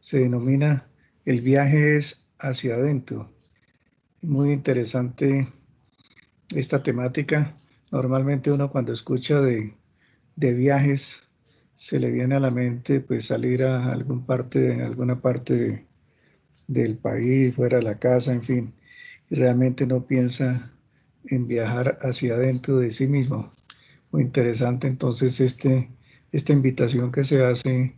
se denomina El viaje es hacia adentro. Muy interesante esta temática. Normalmente uno cuando escucha de viajes se le viene a la mente pues salir a alguna parte del país, fuera de la casa, en fin, y realmente no piensa en viajar hacia adentro de sí mismo. Muy interesante entonces esta invitación que se hace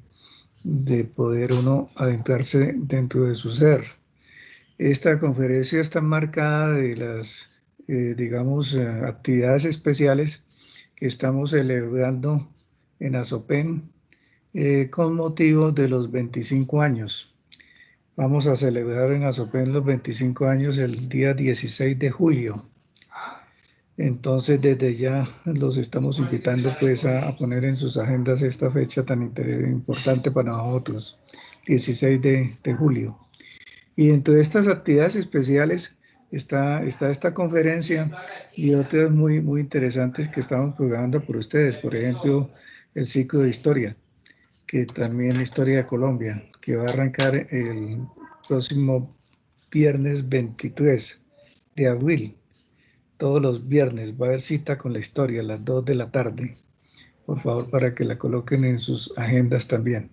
de poder uno adentrarse dentro de su ser. Esta conferencia está marcada de las, digamos, actividades especiales que estamos celebrando en Asopen con motivo de los 25 años. Vamos a celebrar en Asopen los 25 años el día 16 de julio. Entonces, desde ya los estamos invitando pues a poner en sus agendas esta fecha tan importante para nosotros, 16 de julio. Y dentro de estas actividades especiales está esta conferencia y otras muy interesantes que estamos programando por ustedes. Por ejemplo, el ciclo de historia, que también Historia de Colombia, que va a arrancar el próximo viernes 23 de abril. Todos los viernes va a haber cita con la historia a las 2 de la tarde. Por favor, para que la coloquen en sus agendas también.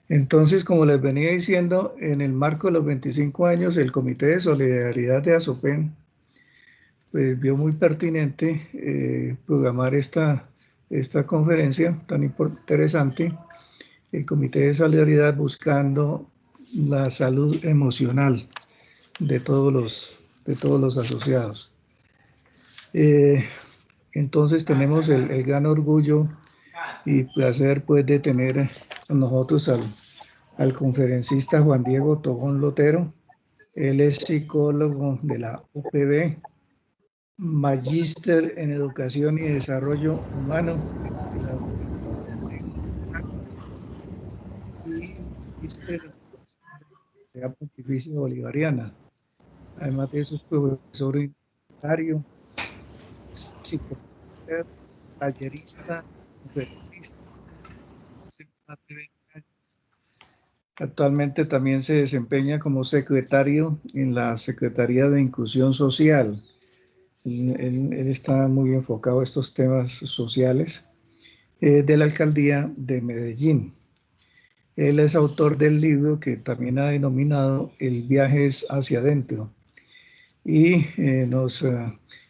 Entonces, como les venía diciendo, en el marco de los 25 años, el Comité de Solidaridad de Asopen pues, vio muy pertinente programar esta conferencia tan interesante, el Comité de Solidaridad buscando la salud emocional de todos los asociados. Entonces tenemos el gran orgullo y placer pues, de tener con nosotros al conferencista Juan Diego Tobón Lotero. Él es psicólogo de la UPB, magíster en Educación y Desarrollo Humano de la y magíster en Educación de la Universidad Pontificia Bolivariana. Además de eso, es profesor universitario, psicoterapeuta, tallerista, conferencista. Actualmente también se desempeña como secretario en la Secretaría de Inclusión Social. Él está muy enfocado a estos temas sociales de la Alcaldía de Medellín. Él es autor del libro que también ha denominado El viaje es hacia adentro y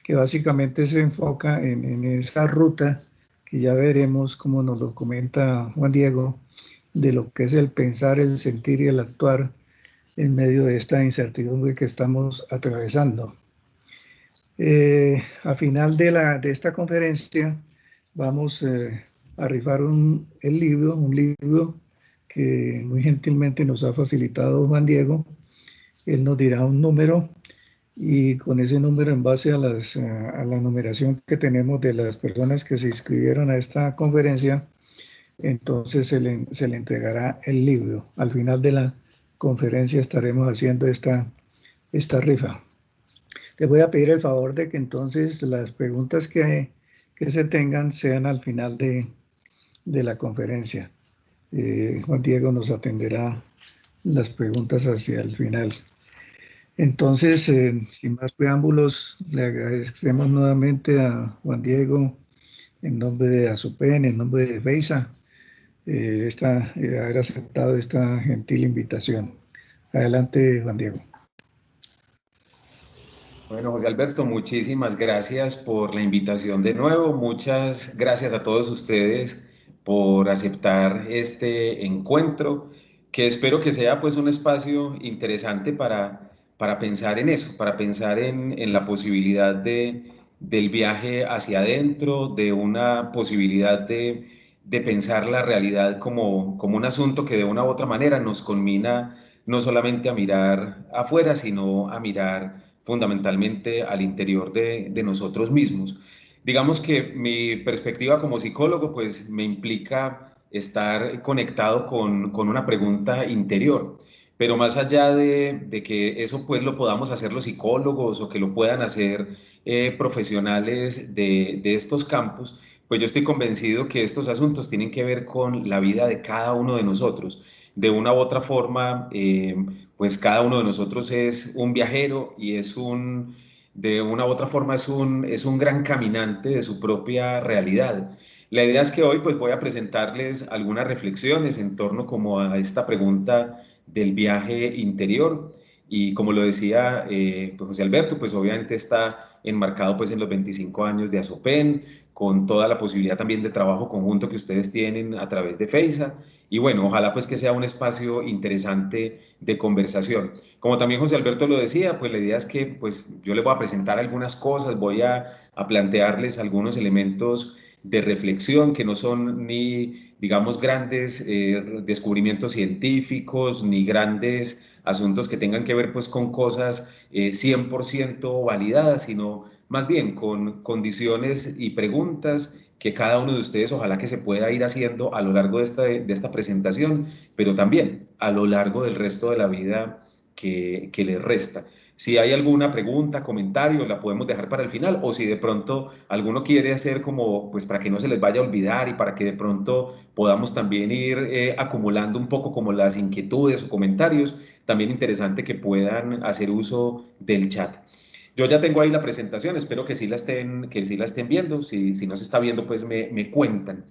que básicamente se enfoca en esa ruta que ya veremos, como nos lo comenta Juan Diego, de lo que es el pensar, el sentir y el actuar en medio de esta incertidumbre que estamos atravesando. A final de esta conferencia vamos a rifar un libro que muy gentilmente nos ha facilitado Juan Diego. Él nos dirá un número y con ese número, en base a la numeración que tenemos de las personas que se inscribieron a esta conferencia, entonces se le entregará el libro. Al final de la conferencia estaremos haciendo esta rifa. Les voy a pedir el favor de que entonces las preguntas que se tengan sean al final de la conferencia. Juan Diego nos atenderá las preguntas hacia el final. Entonces, sin más preámbulos, le agradecemos nuevamente a Juan Diego en nombre de Asopen, en nombre de FEISA, haber aceptado esta gentil invitación. Adelante, Juan Diego. Bueno, José Alberto, muchísimas gracias por la invitación de nuevo. Muchas gracias a todos ustedes por aceptar este encuentro, que espero que sea pues un espacio interesante para pensar en eso, para pensar en la posibilidad del viaje hacia adentro, de una posibilidad de pensar la realidad como un asunto que de una u otra manera nos conmina no solamente a mirar afuera, sino a mirar fundamentalmente al interior de nosotros mismos. Digamos que mi perspectiva como psicólogo pues me implica estar conectado con una pregunta interior, pero más allá de que eso pues lo podamos hacer los psicólogos o que lo puedan hacer profesionales de estos campos, pues yo estoy convencido que estos asuntos tienen que ver con la vida de cada uno de nosotros. De una u otra forma, pues cada uno de nosotros es un viajero y de una u otra forma es un gran caminante de su propia realidad. La idea es que hoy pues voy a presentarles algunas reflexiones en torno como a esta pregunta del viaje interior. Y como lo decía pues José Alberto, pues obviamente está enmarcado pues en los 25 años de Asopen, con toda la posibilidad también de trabajo conjunto que ustedes tienen a través de FEISA. Y bueno, ojalá pues que sea un espacio interesante de conversación. Como también José Alberto lo decía, pues la idea es que pues yo les voy a presentar algunas cosas, a plantearles algunos elementos de reflexión que no son ni, digamos, grandes descubrimientos científicos, ni grandes asuntos que tengan que ver pues con cosas 100% validadas, sino más bien con condiciones y preguntas que cada uno de ustedes ojalá que se pueda ir haciendo a lo largo de esta presentación, pero también a lo largo del resto de la vida que les resta. Si hay alguna pregunta, comentario, la podemos dejar para el final, o si de pronto alguno quiere hacer como, pues para que no se les vaya a olvidar y para que de pronto podamos también ir acumulando un poco como las inquietudes o comentarios, también interesante que puedan hacer uso del chat. Yo ya tengo ahí la presentación, espero que sí la estén viendo. Si no se está viendo, pues me cuentan.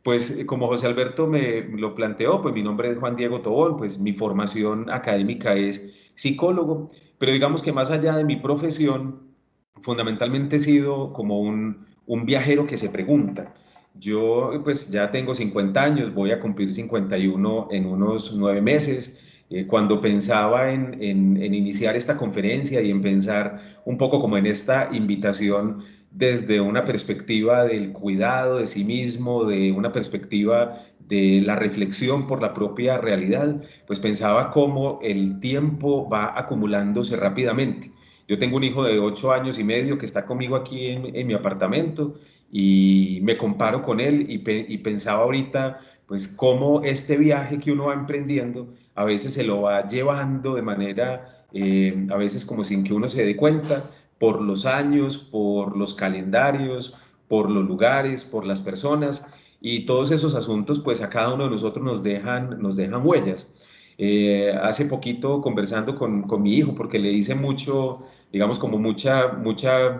Pues como José Alberto me lo planteó, pues mi nombre es Juan Diego Tobón, pues mi formación académica es psicólogo, pero digamos que más allá de mi profesión, fundamentalmente he sido como un viajero que se pregunta. Yo pues ya tengo 50 años, voy a cumplir 51 en unos 9 meses. Cuando pensaba en iniciar esta conferencia y en pensar un poco como en esta invitación desde una perspectiva del cuidado de sí mismo, de una perspectiva de la reflexión por la propia realidad, pues pensaba cómo el tiempo va acumulándose rápidamente. Yo tengo un hijo de 8 años y medio que está conmigo aquí en mi apartamento y me comparo con él y pensaba ahorita, pues cómo este viaje que uno va emprendiendo a veces se lo va llevando de manera, a veces como sin que uno se dé cuenta, por los años, por los calendarios, por los lugares, por las personas y todos esos asuntos pues a cada uno de nosotros nos dejan huellas. Hace poquito conversando con mi hijo, porque le hice mucho, digamos, como mucha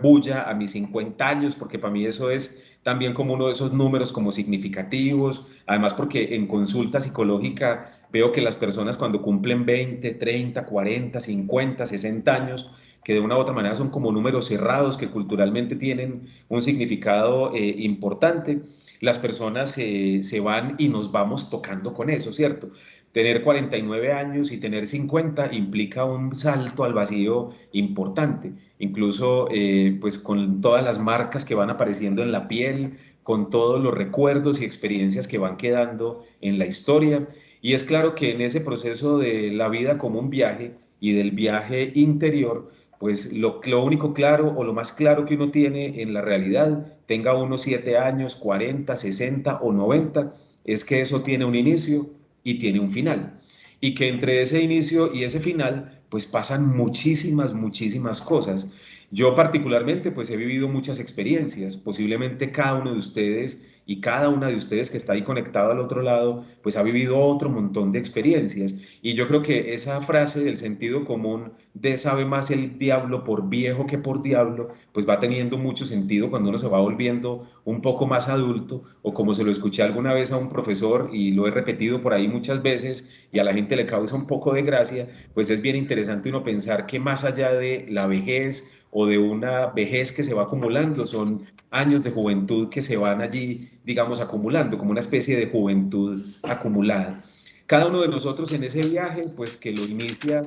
bulla a mis 50 años, porque para mí eso es también como uno de esos números como significativos, además porque en consulta psicológica veo que las personas cuando cumplen 20, 30, 40, 50, 60 años, que de una u otra manera son como números cerrados que culturalmente tienen un significado importante, las personas se van y nos vamos tocando con eso, ¿cierto? Tener 49 años y tener 50 implica un salto al vacío importante, incluso pues con todas las marcas que van apareciendo en la piel, con todos los recuerdos y experiencias que van quedando en la historia. Y es claro que en ese proceso de la vida como un viaje y del viaje interior, pues lo único claro o lo más claro que uno tiene en la realidad, tenga uno 7 años, 40, 60 o 90, es que eso tiene un inicio y tiene un final. Y que entre ese inicio y ese final, pues pasan muchísimas cosas. Yo particularmente, pues he vivido muchas experiencias. Posiblemente cada uno de ustedes y cada una de ustedes que está ahí conectado al otro lado, pues ha vivido otro montón de experiencias. Y yo creo que esa frase del sentido común de sabe más el diablo por viejo que por diablo, pues va teniendo mucho sentido cuando uno se va volviendo un poco más adulto, o como se lo escuché alguna vez a un profesor y lo he repetido por ahí muchas veces y a la gente le causa un poco de gracia, pues es bien interesante uno pensar que más allá de la vejez o de una vejez que se va acumulando, son años de juventud que se van allí, digamos, acumulando, como una especie de juventud acumulada. Cada uno de nosotros en ese viaje, pues que lo inicia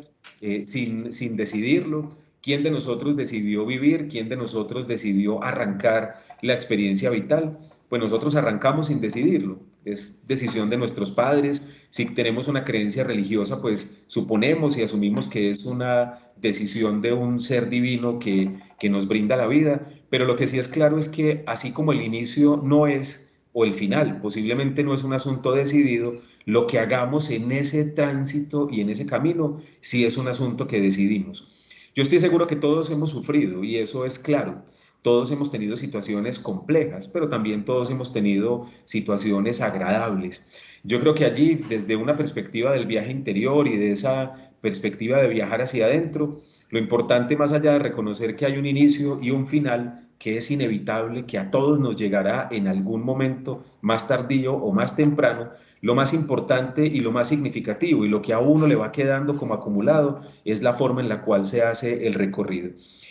sin decidirlo, quién de nosotros decidió vivir, quién de nosotros decidió arrancar la experiencia vital, pues nosotros arrancamos sin decidirlo. Es decisión de nuestros padres. Si tenemos una creencia religiosa, pues suponemos y asumimos que es una decisión de un ser divino que nos brinda la vida. Pero lo que sí es claro es que así como el inicio no es, o el final posiblemente no es un asunto decidido, lo que hagamos en ese tránsito y en ese camino sí es un asunto que decidimos. Yo estoy seguro que todos hemos sufrido y eso es claro. todos hemos tenido situaciones complejas, pero también todos hemos tenido situaciones agradables. Yo creo que allí, desde una perspectiva del viaje interior y de esa perspectiva de viajar hacia adentro, lo importante, más allá de reconocer que hay un inicio y un final, que es inevitable, que a todos nos llegará en algún momento, más tardío o más temprano, lo más importante y lo más significativo y lo que a uno le va quedando como acumulado es la forma en la cual se hace el recorrido.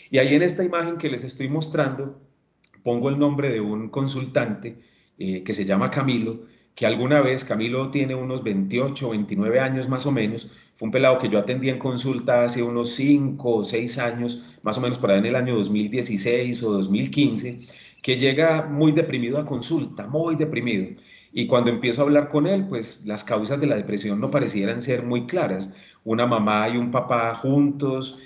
Y ahí en esta imagen que les estoy mostrando, pongo el nombre de un consultante que se llama Camilo, que alguna vez, Camilo tiene unos 28 o 29 años más o menos, fue un pelado que yo atendí en consulta hace unos 5 o 6 años, más o menos por ahí en el año 2016 o 2015, que llega muy deprimido a consulta, muy deprimido. Y cuando empiezo a hablar con él, pues las causas de la depresión no parecieran ser muy claras. Una mamá y un papá juntos,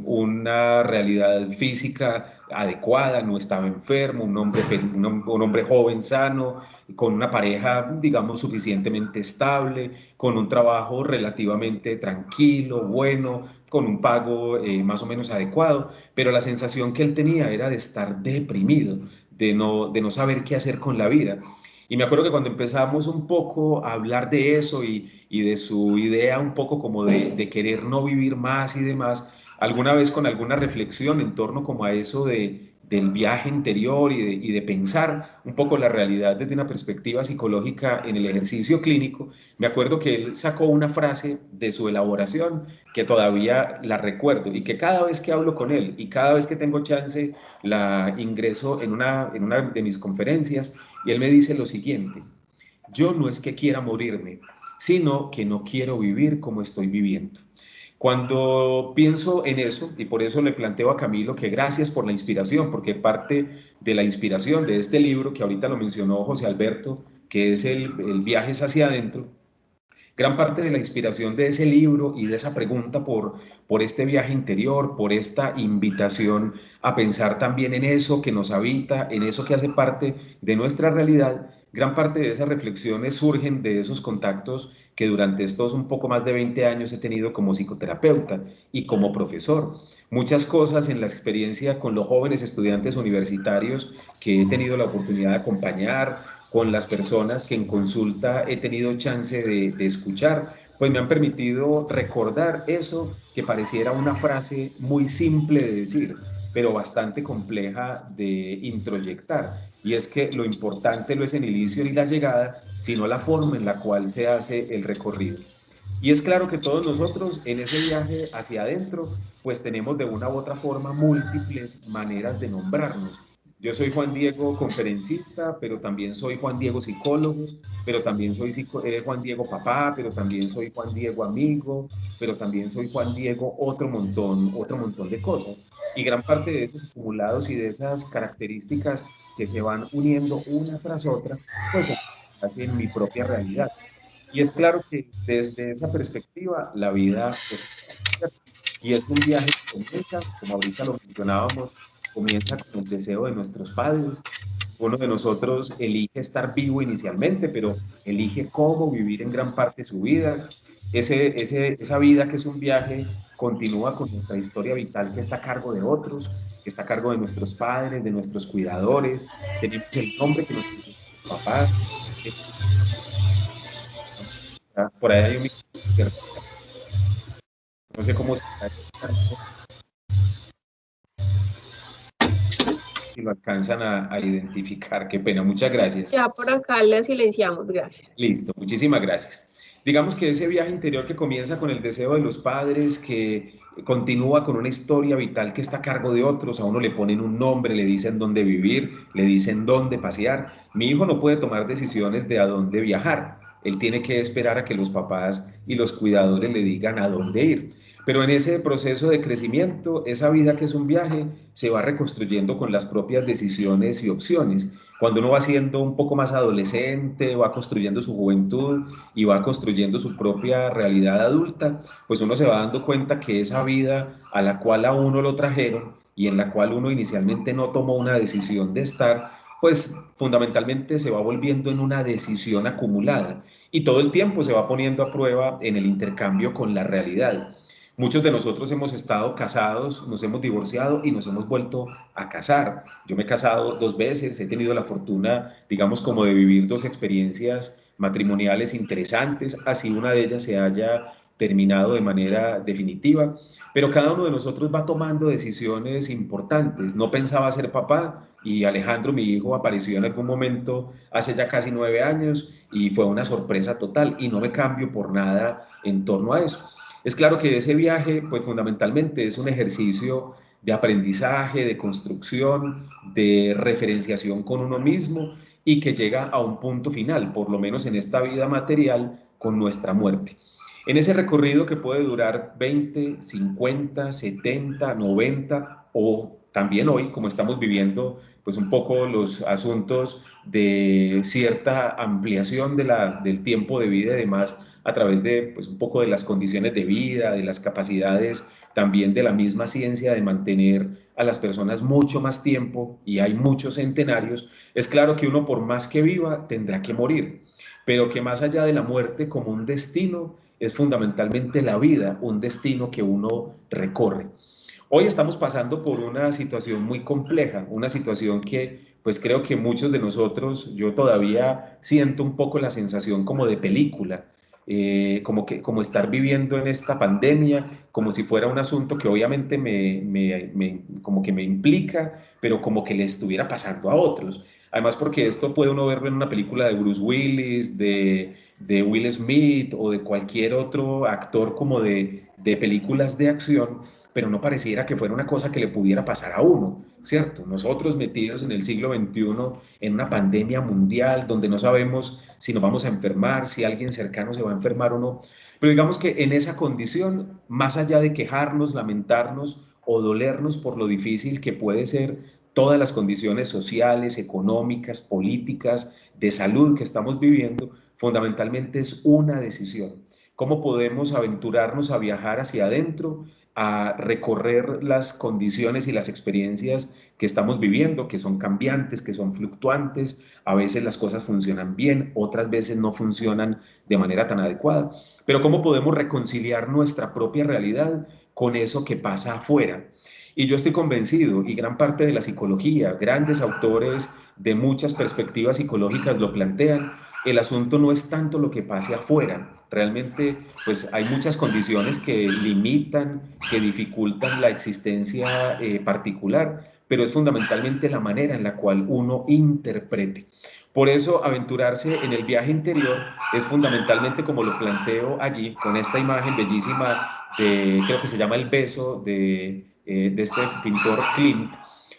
una realidad física adecuada, no estaba enfermo, un hombre joven, sano, con una pareja, digamos, suficientemente estable, con un trabajo relativamente tranquilo, bueno, con un pago más o menos adecuado, pero la sensación que él tenía era de estar deprimido, de no saber qué hacer con la vida. Y me acuerdo que cuando empezamos un poco a hablar de eso y de su idea un poco como de querer no vivir más y demás, alguna vez con alguna reflexión en torno como a eso del viaje interior y de pensar un poco la realidad desde una perspectiva psicológica en el ejercicio clínico, me acuerdo que él sacó una frase de su elaboración que todavía la recuerdo y que cada vez que hablo con él y cada vez que tengo chance la ingreso en una de mis conferencias y él me dice lo siguiente: yo no es que quiera morirme, sino que no quiero vivir como estoy viviendo. Cuando pienso en eso, y por eso le planteo a Camilo que gracias por la inspiración, porque parte de la inspiración de este libro, que ahorita lo mencionó José Alberto, que es el Viajes hacia adentro, gran parte de la inspiración de ese libro y de esa pregunta por este viaje interior, por esta invitación a pensar también en eso que nos habita, en eso que hace parte de nuestra realidad, gran parte de esas reflexiones surgen de esos contactos que durante estos un poco más de 20 años he tenido como psicoterapeuta y como profesor. Muchas cosas en la experiencia con los jóvenes estudiantes universitarios que he tenido la oportunidad de acompañar, con las personas que en consulta he tenido chance de escuchar, pues me han permitido recordar eso que pareciera una frase muy simple de decir, pero bastante compleja de introyectar. Y es que lo importante no es el inicio ni la llegada, sino la forma en la cual se hace el recorrido. Y es claro que todos nosotros en ese viaje hacia adentro, pues tenemos de una u otra forma múltiples maneras de nombrarnos. Yo soy Juan Diego conferencista, pero también soy Juan Diego psicólogo, pero también soy Juan Diego papá, pero también soy Juan Diego amigo, pero también soy Juan Diego otro montón de cosas. Y gran parte de esos acumulados y de esas características que se van uniendo una tras otra, pues hacen mi propia realidad. Y es claro que desde esa perspectiva la vida es y es un viaje que comienza, como ahorita lo mencionábamos, comienza con el deseo de nuestros padres. Uno de nosotros elige estar vivo inicialmente, pero elige cómo vivir en gran parte su vida. Esa vida que es un viaje continúa con nuestra historia vital que está a cargo de otros, que está a cargo de nuestros padres, de nuestros cuidadores. Tenemos el nombre que nos pusieron los papás. Por ahí hay un micrófono, no sé cómo se está escuchando, si lo alcanzan a identificar. Qué pena, muchas gracias. Ya por acá le silenciamos, gracias. Listo, muchísimas gracias. Digamos que ese viaje interior que comienza con el deseo de los padres, que continúa con una historia vital que está a cargo de otros, a uno le ponen un nombre, le dicen dónde vivir, le dicen dónde pasear. Mi hijo no puede tomar decisiones de a dónde viajar. Él tiene que esperar a que los papás y los cuidadores le digan a dónde ir. Pero en ese proceso de crecimiento, esa vida que es un viaje, se va reconstruyendo con las propias decisiones y opciones. Cuando uno va siendo un poco más adolescente, va construyendo su juventud y va construyendo su propia realidad adulta, pues uno se va dando cuenta que esa vida a la cual a uno lo trajeron y en la cual uno inicialmente no tomó una decisión de estar, pues fundamentalmente se va volviendo en una decisión acumulada y todo el tiempo se va poniendo a prueba en el intercambio con la realidad. Muchos de nosotros hemos estado casados, nos hemos divorciado y nos hemos vuelto a casar. Yo me he casado 2 veces, he tenido la fortuna, digamos, como de vivir 2 experiencias matrimoniales interesantes, así una de ellas se haya terminado de manera definitiva, pero cada uno de nosotros va tomando decisiones importantes. No pensaba ser papá y Alejandro, mi hijo, apareció en algún momento hace ya casi 9 años y fue una sorpresa total y no me cambio por nada en torno a eso. Es claro que ese viaje, pues fundamentalmente es un ejercicio de aprendizaje, de construcción, de referenciación con uno mismo y que llega a un punto final, por lo menos en esta vida material, con nuestra muerte. En ese recorrido que puede durar 20, 50, 70, 90 o también hoy, como estamos viviendo, pues un poco los asuntos de cierta ampliación del tiempo de vida y demás, a través de pues, un poco de las condiciones de vida, de las capacidades también de la misma ciencia de mantener a las personas mucho más tiempo, y hay muchos centenarios. Es claro que uno por más que viva tendrá que morir, pero que más allá de la muerte como un destino, es fundamentalmente la vida, un destino que uno recorre. Hoy estamos pasando por una situación muy compleja, una situación que pues creo que muchos de nosotros, yo todavía siento un poco la sensación como de película, como estar viviendo en esta pandemia, como si fuera un asunto que obviamente como que me implica, pero como que le estuviera pasando a otros. Además porque esto puede uno verlo en una película de Bruce Willis, de Will Smith o de cualquier otro actor como de películas de acción, pero no pareciera que fuera una cosa que le pudiera pasar a uno, ¿cierto? Nosotros metidos en el siglo XXI, en una pandemia mundial, donde no sabemos si nos vamos a enfermar, si alguien cercano se va a enfermar o no, pero digamos que en esa condición, más allá de quejarnos, lamentarnos o dolernos por lo difícil que puede ser todas las condiciones sociales, económicas, políticas, de salud que estamos viviendo, fundamentalmente es una decisión. ¿Cómo podemos aventurarnos a viajar hacia adentro, a recorrer las condiciones y las experiencias que estamos viviendo, que son cambiantes, que son fluctuantes? A veces las cosas funcionan bien, otras veces no funcionan de manera tan adecuada. Pero ¿cómo podemos reconciliar nuestra propia realidad con eso que pasa afuera? Y yo estoy convencido, y gran parte de la psicología, grandes autores de muchas perspectivas psicológicas lo plantean, el asunto no es tanto lo que pase afuera. Realmente, pues hay muchas condiciones que limitan, que dificultan la existencia particular, pero es fundamentalmente la manera en la cual uno interprete. Por eso, aventurarse en el viaje interior es fundamentalmente como lo planteo allí, con esta imagen bellísima de, creo que se llama El beso, de este pintor Klimt.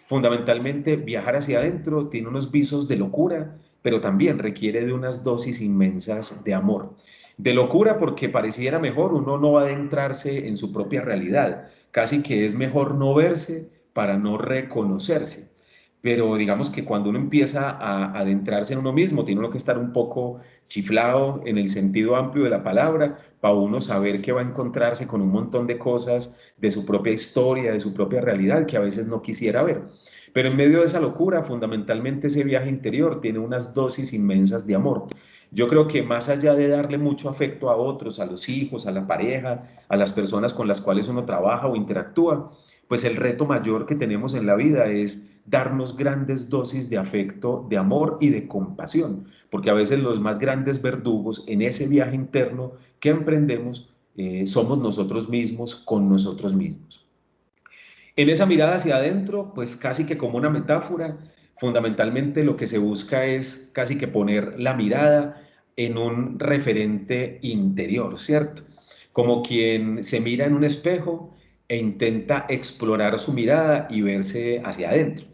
Fundamentalmente, viajar hacia adentro tiene unos visos de locura, pero también requiere de unas dosis inmensas de amor. De locura porque pareciera mejor uno no adentrarse en su propia realidad, casi que es mejor no verse para no reconocerse. Pero digamos que cuando uno empieza a adentrarse en uno mismo, tiene uno que estar un poco chiflado en el sentido amplio de la palabra, para uno saber que va a encontrarse con un montón de cosas de su propia historia, de su propia realidad, que a veces no quisiera ver. Pero en medio de esa locura, fundamentalmente ese viaje interior tiene unas dosis inmensas de amor. Yo creo que más allá de darle mucho afecto a otros, a los hijos, a la pareja, a las personas con las cuales uno trabaja o interactúa, pues el reto mayor que tenemos en la vida es darnos grandes dosis de afecto, de amor y de compasión, porque a veces los más grandes verdugos en ese viaje interno que emprendemos somos nosotros mismos con nosotros mismos. En esa mirada hacia adentro, pues casi que como una metáfora, fundamentalmente lo que se busca es casi que poner la mirada en un referente interior, ¿cierto? Como quien se mira en un espejo e intenta explorar su mirada y verse hacia adentro.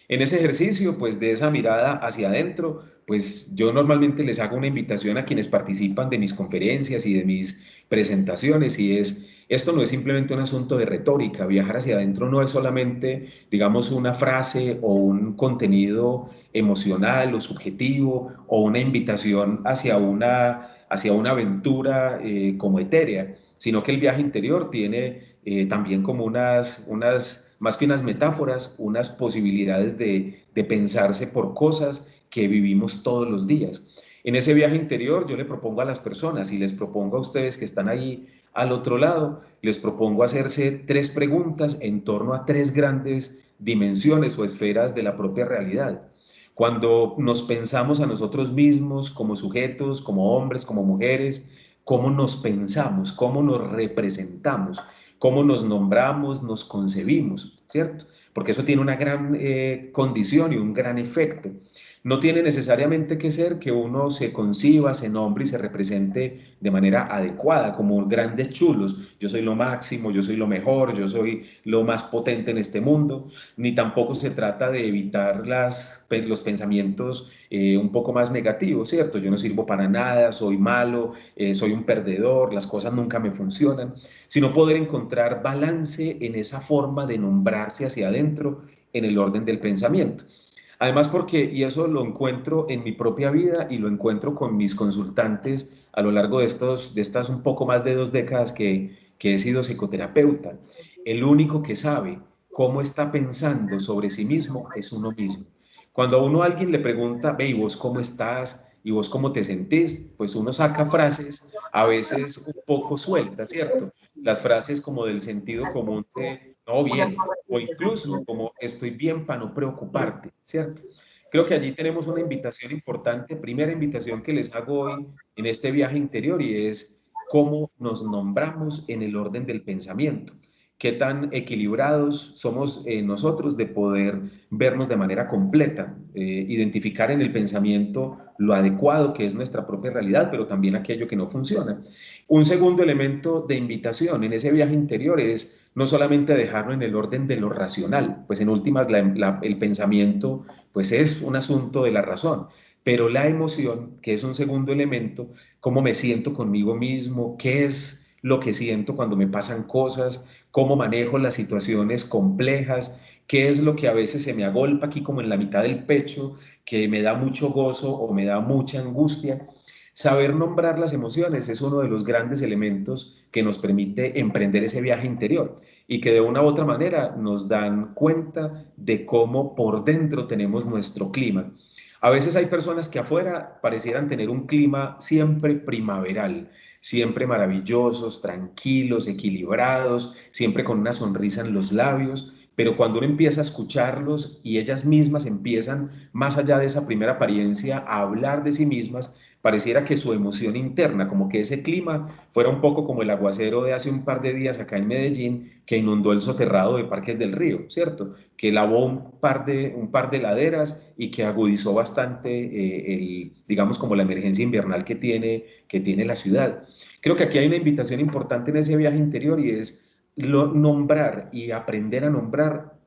En ese ejercicio, pues de esa mirada hacia adentro, pues yo normalmente les hago una invitación a quienes participan de mis conferencias y de mis presentaciones, y es, esto no es simplemente un asunto de retórica. Viajar hacia adentro no es solamente, digamos, una frase o un contenido emocional o subjetivo o una invitación hacia una aventura como etérea, sino que el viaje interior tiene también como más que unas metáforas, unas posibilidades de pensarse por cosas que vivimos todos los días. En ese viaje interior yo le propongo a las personas y les propongo a ustedes que están ahí al otro lado, les propongo hacerse 3 preguntas en torno a 3 grandes dimensiones o esferas de la propia realidad. Cuando nos pensamos a nosotros mismos como sujetos, como hombres, como mujeres, cómo nos pensamos, cómo nos representamos, cómo nos nombramos, nos concebimos, ¿cierto? Porque eso tiene una gran condición y un gran efecto. No tiene necesariamente que ser que uno se conciba, se nombre y se represente de manera adecuada, como grandes chulos. Yo soy lo máximo, yo soy lo mejor, yo soy lo más potente en este mundo. Ni tampoco se trata de evitar los pensamientos un poco más negativos, ¿cierto? Yo no sirvo para nada, soy malo, soy un perdedor, las cosas nunca me funcionan, sino poder encontrar balance en esa forma de nombrarse hacia adentro en el orden del pensamiento. Además porque, y eso lo encuentro en mi propia vida y lo encuentro con mis consultantes a lo largo de estas un poco más de 2 décadas que he sido psicoterapeuta, el único que sabe cómo está pensando sobre sí mismo es uno mismo. Cuando a uno alguien le pregunta, ve, ¿y vos cómo estás? ¿Y vos cómo te sentís? Pues uno saca frases a veces un poco sueltas, ¿cierto? Las frases como del sentido común de, no, bien, o incluso como estoy bien para no preocuparte, ¿cierto? Creo que allí tenemos una invitación importante, primera invitación que les hago hoy en este viaje interior y es cómo nos nombramos en el orden del pensamiento, qué tan equilibrados somos nosotros de poder vernos de manera completa, identificar en el pensamiento lo adecuado que es nuestra propia realidad, pero también aquello que no funciona. Un segundo elemento de invitación en ese viaje interior es no solamente dejarlo en el orden de lo racional, pues en últimas el pensamiento pues es un asunto de la razón, pero la emoción, que es un segundo elemento, cómo me siento conmigo mismo, qué es lo que siento cuando me pasan cosas, cómo manejo las situaciones complejas, qué es lo que a veces se me agolpa aquí como en la mitad del pecho, que me da mucho gozo o me da mucha angustia. Saber nombrar las emociones es uno de los grandes elementos que nos permite emprender ese viaje interior y que de una u otra manera nos dan cuenta de cómo por dentro tenemos nuestro clima. A veces hay personas que afuera parecieran tener un clima siempre primaveral, siempre maravillosos, tranquilos, equilibrados, siempre con una sonrisa en los labios, pero cuando uno empieza a escucharlos y ellas mismas empiezan, más allá de esa primera apariencia, a hablar de sí mismas, pareciera que su emoción interna, como que ese clima fuera un poco como el aguacero de hace un par de días acá en Medellín, que inundó el soterrado de Parques del Río, ¿cierto? Que lavó un par de laderas y que agudizó bastante, digamos, como la emergencia invernal que tiene la ciudad. Creo que aquí hay una invitación importante en ese viaje interior y es nombrar y aprender a nombrar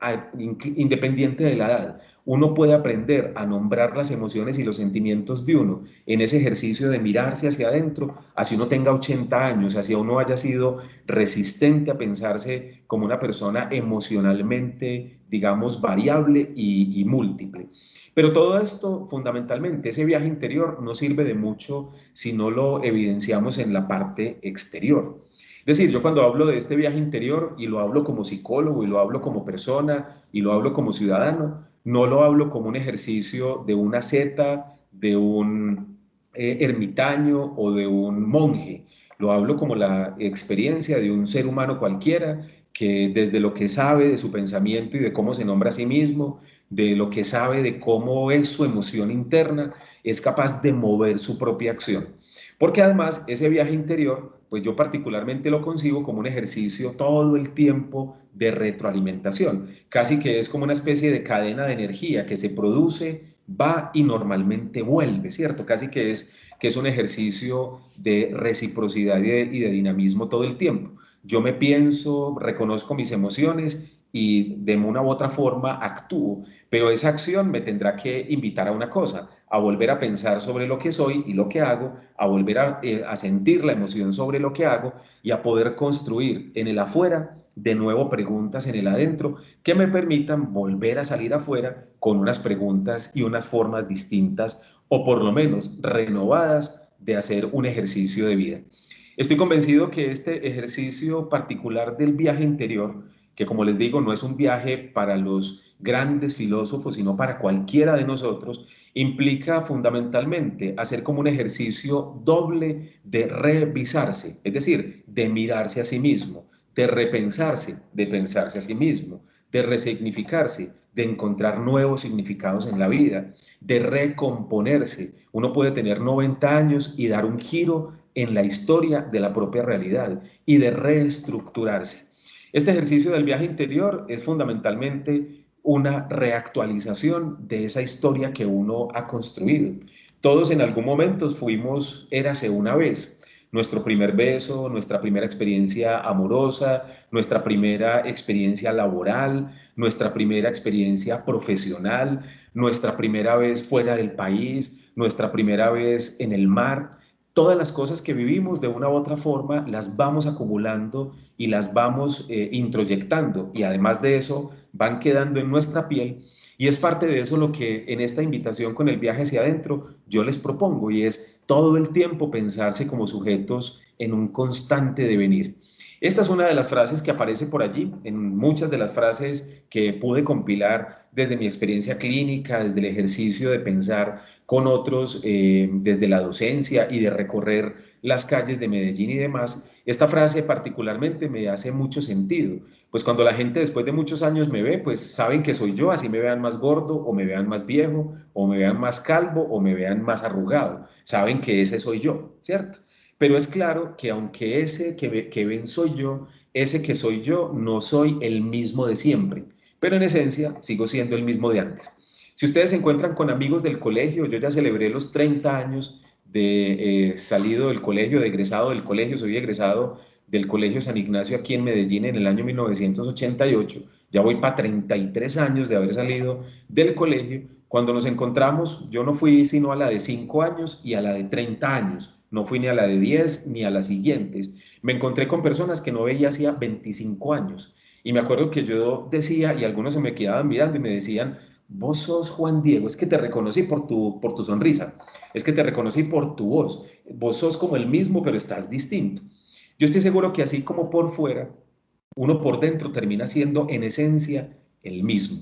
independiente de la edad. Uno puede aprender a nombrar las emociones y los sentimientos de uno en ese ejercicio de mirarse hacia adentro, así uno tenga 80 años, así uno haya sido resistente a pensarse como una persona emocionalmente, digamos, variable y múltiple. Pero todo esto, fundamentalmente, ese viaje interior no sirve de mucho si no lo evidenciamos en la parte exterior. Es decir, yo cuando hablo de este viaje interior y lo hablo como psicólogo y lo hablo como persona y lo hablo como ciudadano, no lo hablo como un ejercicio de una asceta, de un ermitaño o de un monje. Lo hablo como la experiencia de un ser humano cualquiera que desde lo que sabe de su pensamiento y de cómo se nombra a sí mismo, de lo que sabe de cómo es su emoción interna, es capaz de mover su propia acción. Porque además ese viaje interior, pues yo particularmente lo concibo como un ejercicio todo el tiempo de retroalimentación, casi que es como una especie de cadena de energía que se produce, va y normalmente vuelve, ¿cierto? Casi que es un ejercicio de reciprocidad y de dinamismo todo el tiempo. Yo me pienso, reconozco mis emociones y de una u otra forma actúo, pero esa acción me tendrá que invitar a una cosa, a volver a pensar sobre lo que soy y lo que hago, a volver a sentir la emoción sobre lo que hago y a poder construir en el afuera de nuevo preguntas en el adentro que me permitan volver a salir afuera con unas preguntas y unas formas distintas o por lo menos renovadas de hacer un ejercicio de vida. Estoy convencido que este ejercicio particular del viaje interior, que como les digo, no es un viaje para los grandes filósofos, sino para cualquiera de nosotros, implica fundamentalmente hacer como un ejercicio doble de revisarse, es decir, de mirarse a sí mismo, de repensarse, de pensarse a sí mismo, de resignificarse, de encontrar nuevos significados en la vida, de recomponerse. Uno puede tener 90 años y dar un giro en la historia de la propia realidad y de reestructurarse. Este ejercicio del viaje interior es fundamentalmente una reactualización de esa historia que uno ha construido. Todos en algún momento fuimos érase una vez. Nuestro primer beso, nuestra primera experiencia amorosa, nuestra primera experiencia laboral, nuestra primera experiencia profesional, nuestra primera vez fuera del país, nuestra primera vez en el mar. Todas las cosas que vivimos de una u otra forma las vamos acumulando y las vamos introyectando, y además de eso van quedando en nuestra piel, y es parte de eso lo que en esta invitación con el viaje hacia adentro yo les propongo, y es todo el tiempo pensarse como sujetos en un constante devenir. Esta es una de las frases que aparece por allí, en muchas de las frases que pude compilar desde mi experiencia clínica, desde el ejercicio de pensar con otros, desde la docencia y de recorrer las calles de Medellín y demás. Esta frase particularmente me hace mucho sentido, pues cuando la gente después de muchos años me ve, pues saben que soy yo, así me vean más gordo o me vean más viejo o me vean más calvo o me vean más arrugado, saben que ese soy yo, ¿cierto? Pero es claro que aunque ese que ven soy yo, ese que soy yo no soy el mismo de siempre, pero en esencia sigo siendo el mismo de antes. Si ustedes se encuentran con amigos del colegio, yo ya celebré los 30 años de salido del colegio, de egresado del colegio, soy egresado del Colegio San Ignacio aquí en Medellín en el año 1988, ya voy para 33 años de haber salido del colegio. Cuando nos encontramos, yo no fui sino a la de 5 años y a la de 30 años, no fui ni a la de 10 ni a las siguientes. Me encontré con personas que no veía hacía 25 años, y me acuerdo que yo decía, y algunos se me quedaban mirando y me decían: vos sos Juan Diego, es que te reconocí por tu sonrisa, es que te reconocí por tu voz, vos sos como el mismo, pero estás distinto. Yo estoy seguro que así como por fuera, uno por dentro termina siendo en esencia el mismo.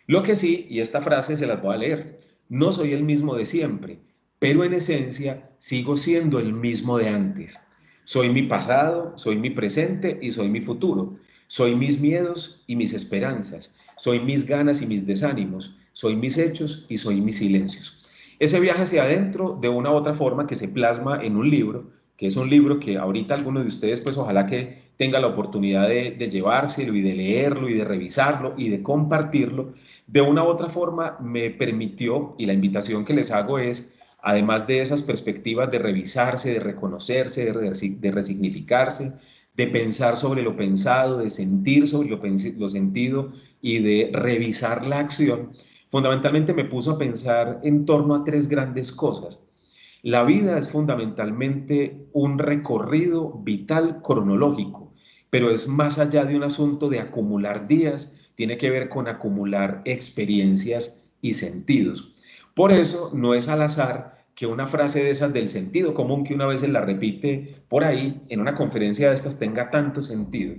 Lo que sí, y esta frase se las voy a leer: no soy el mismo de siempre, pero en esencia sigo siendo el mismo de antes. Soy mi pasado, soy mi presente y soy mi futuro. Soy mis miedos y mis esperanzas. Soy mis ganas y mis desánimos. Soy mis hechos y soy mis silencios. Ese viaje hacia adentro, de una u otra forma, que se plasma en un libro, que es un libro que ahorita alguno de ustedes, pues ojalá que tenga la oportunidad de llevárselo y de leerlo y de revisarlo y de compartirlo, de una u otra forma me permitió, y la invitación que les hago es, además de esas perspectivas de revisarse, de reconocerse, de resignificarse, de pensar sobre lo pensado, de sentir sobre lo sentido y de revisar la acción, fundamentalmente me puso a pensar en torno a tres grandes cosas. La vida es fundamentalmente un recorrido vital cronológico, pero es más allá de un asunto de acumular días, tiene que ver con acumular experiencias y sentidos. Por eso no es al azar que una frase de esas del sentido común, que una vez se la repite por ahí en una conferencia de estas, tenga tanto sentido.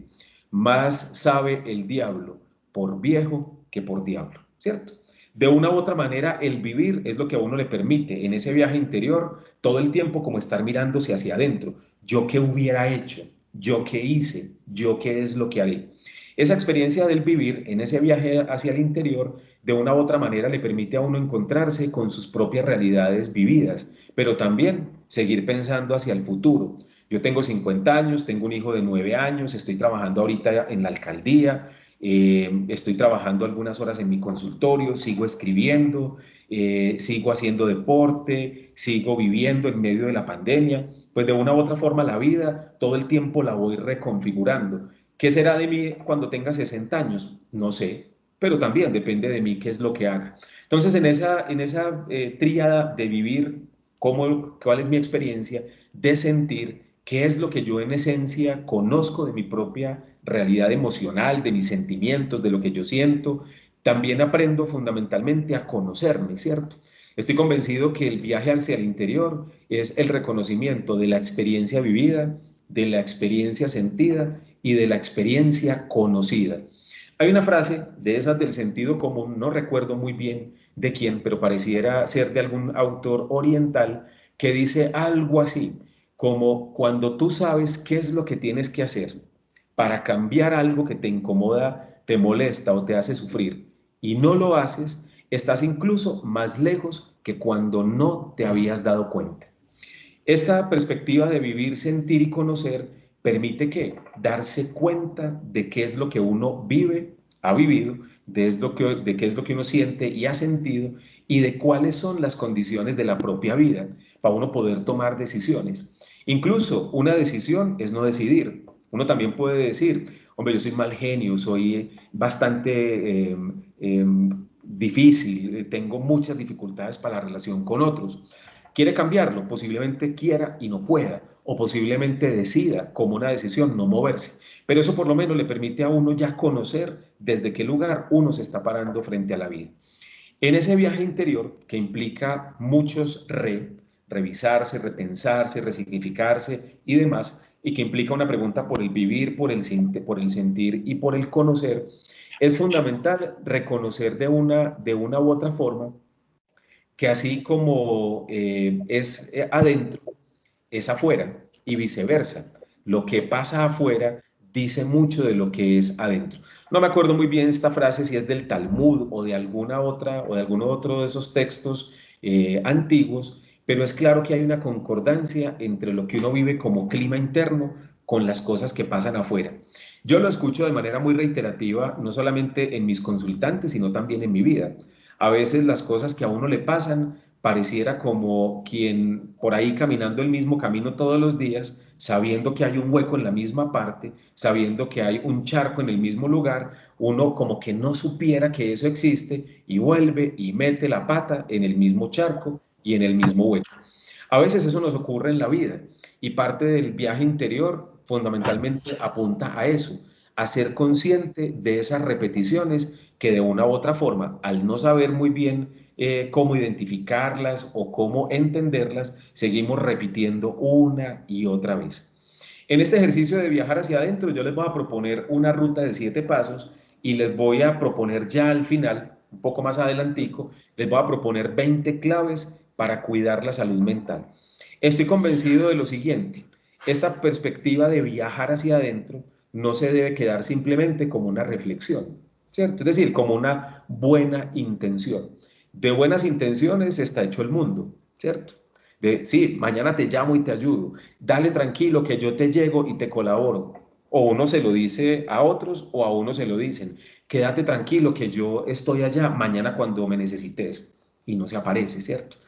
Más sabe el diablo por viejo que por diablo, ¿cierto? De una u otra manera, el vivir es lo que a uno le permite en ese viaje interior todo el tiempo como estar mirándose hacia adentro. ¿Yo qué hubiera hecho? ¿Yo qué hice? ¿Yo qué es lo que haré? Esa experiencia del vivir en ese viaje hacia el interior, de una u otra manera le permite a uno encontrarse con sus propias realidades vividas, pero también seguir pensando hacia el futuro. Yo tengo 50 años, tengo un hijo de 9 años, estoy trabajando ahorita en la alcaldía, estoy trabajando algunas horas en mi consultorio, sigo escribiendo, sigo haciendo deporte, sigo viviendo en medio de la pandemia. Pues de una u otra forma la vida todo el tiempo la voy reconfigurando. ¿Qué será de mí cuando tenga 60 años? No sé, pero también depende de mí qué es lo que haga. Entonces, en esa tríada de vivir, ¿cuál es mi experiencia? De sentir qué es lo que yo en esencia conozco de mi propia realidad emocional, de mis sentimientos, de lo que yo siento. También aprendo fundamentalmente a conocerme, ¿cierto? Estoy convencido que el viaje hacia el interior es el reconocimiento de la experiencia vivida, de la experiencia sentida y de la experiencia conocida. Hay una frase de esas del sentido común, no recuerdo muy bien de quién, pero pareciera ser de algún autor oriental, que dice algo así, como cuando tú sabes qué es lo que tienes que hacer para cambiar algo que te incomoda, te molesta o te hace sufrir y no lo haces, estás incluso más lejos que cuando no te habías dado cuenta. Esta perspectiva de vivir, sentir y conocer permite que darse cuenta de qué es lo que uno vive, ha vivido, de qué es lo que uno siente y ha sentido y de cuáles son las condiciones de la propia vida para uno poder tomar decisiones. Incluso una decisión es no decidir. Uno también puede decir, hombre, yo soy mal genio, soy bastante difícil, tengo muchas dificultades para la relación con otros. Quiere cambiarlo, posiblemente quiera y no pueda, o posiblemente decida como una decisión no moverse. Pero eso por lo menos le permite a uno ya conocer desde qué lugar uno se está parando frente a la vida. En ese viaje interior, que implica muchos revisarse, repensarse, resignificarse y demás, y que implica una pregunta por el vivir, por el sentir y por el conocer, es fundamental reconocer de una u otra forma que así como es adentro, es afuera y viceversa. Lo que pasa afuera dice mucho de lo que es adentro. No me acuerdo muy bien esta frase si es del Talmud o de alguna otra o de alguno otro de esos textos antiguos, pero es claro que hay una concordancia entre lo que uno vive como clima interno con las cosas que pasan afuera. Yo lo escucho de manera muy reiterativa, no solamente en mis consultantes, sino también en mi vida. A veces las cosas que a uno le pasan pareciera como quien por ahí caminando el mismo camino todos los días, sabiendo que hay un hueco en la misma parte, sabiendo que hay un charco en el mismo lugar, uno como que no supiera que eso existe y vuelve y mete la pata en el mismo charco y en el mismo hueco. A veces eso nos ocurre en la vida y parte del viaje interior fundamentalmente apunta a eso, a ser consciente de esas repeticiones que de una u otra forma, al no saber muy bien cómo identificarlas o cómo entenderlas, seguimos repitiendo una y otra vez. En este ejercicio de viajar hacia adentro, yo les voy a proponer una ruta de 7 pasos y les voy a proponer ya al final, un poco más adelantico, les voy a proponer 20 claves para cuidar la salud mental. Estoy convencido de lo siguiente, esta perspectiva de viajar hacia adentro no se debe quedar simplemente como una reflexión, ¿cierto? Es decir, como una buena intención. De buenas intenciones está hecho el mundo, ¿cierto? De, sí, mañana te llamo y te ayudo. Dale tranquilo que yo te llego y te colaboro. O uno se lo dice a otros o a uno se lo dicen. Quédate tranquilo que yo estoy allá mañana cuando me necesites. Y no se aparece, ¿cierto?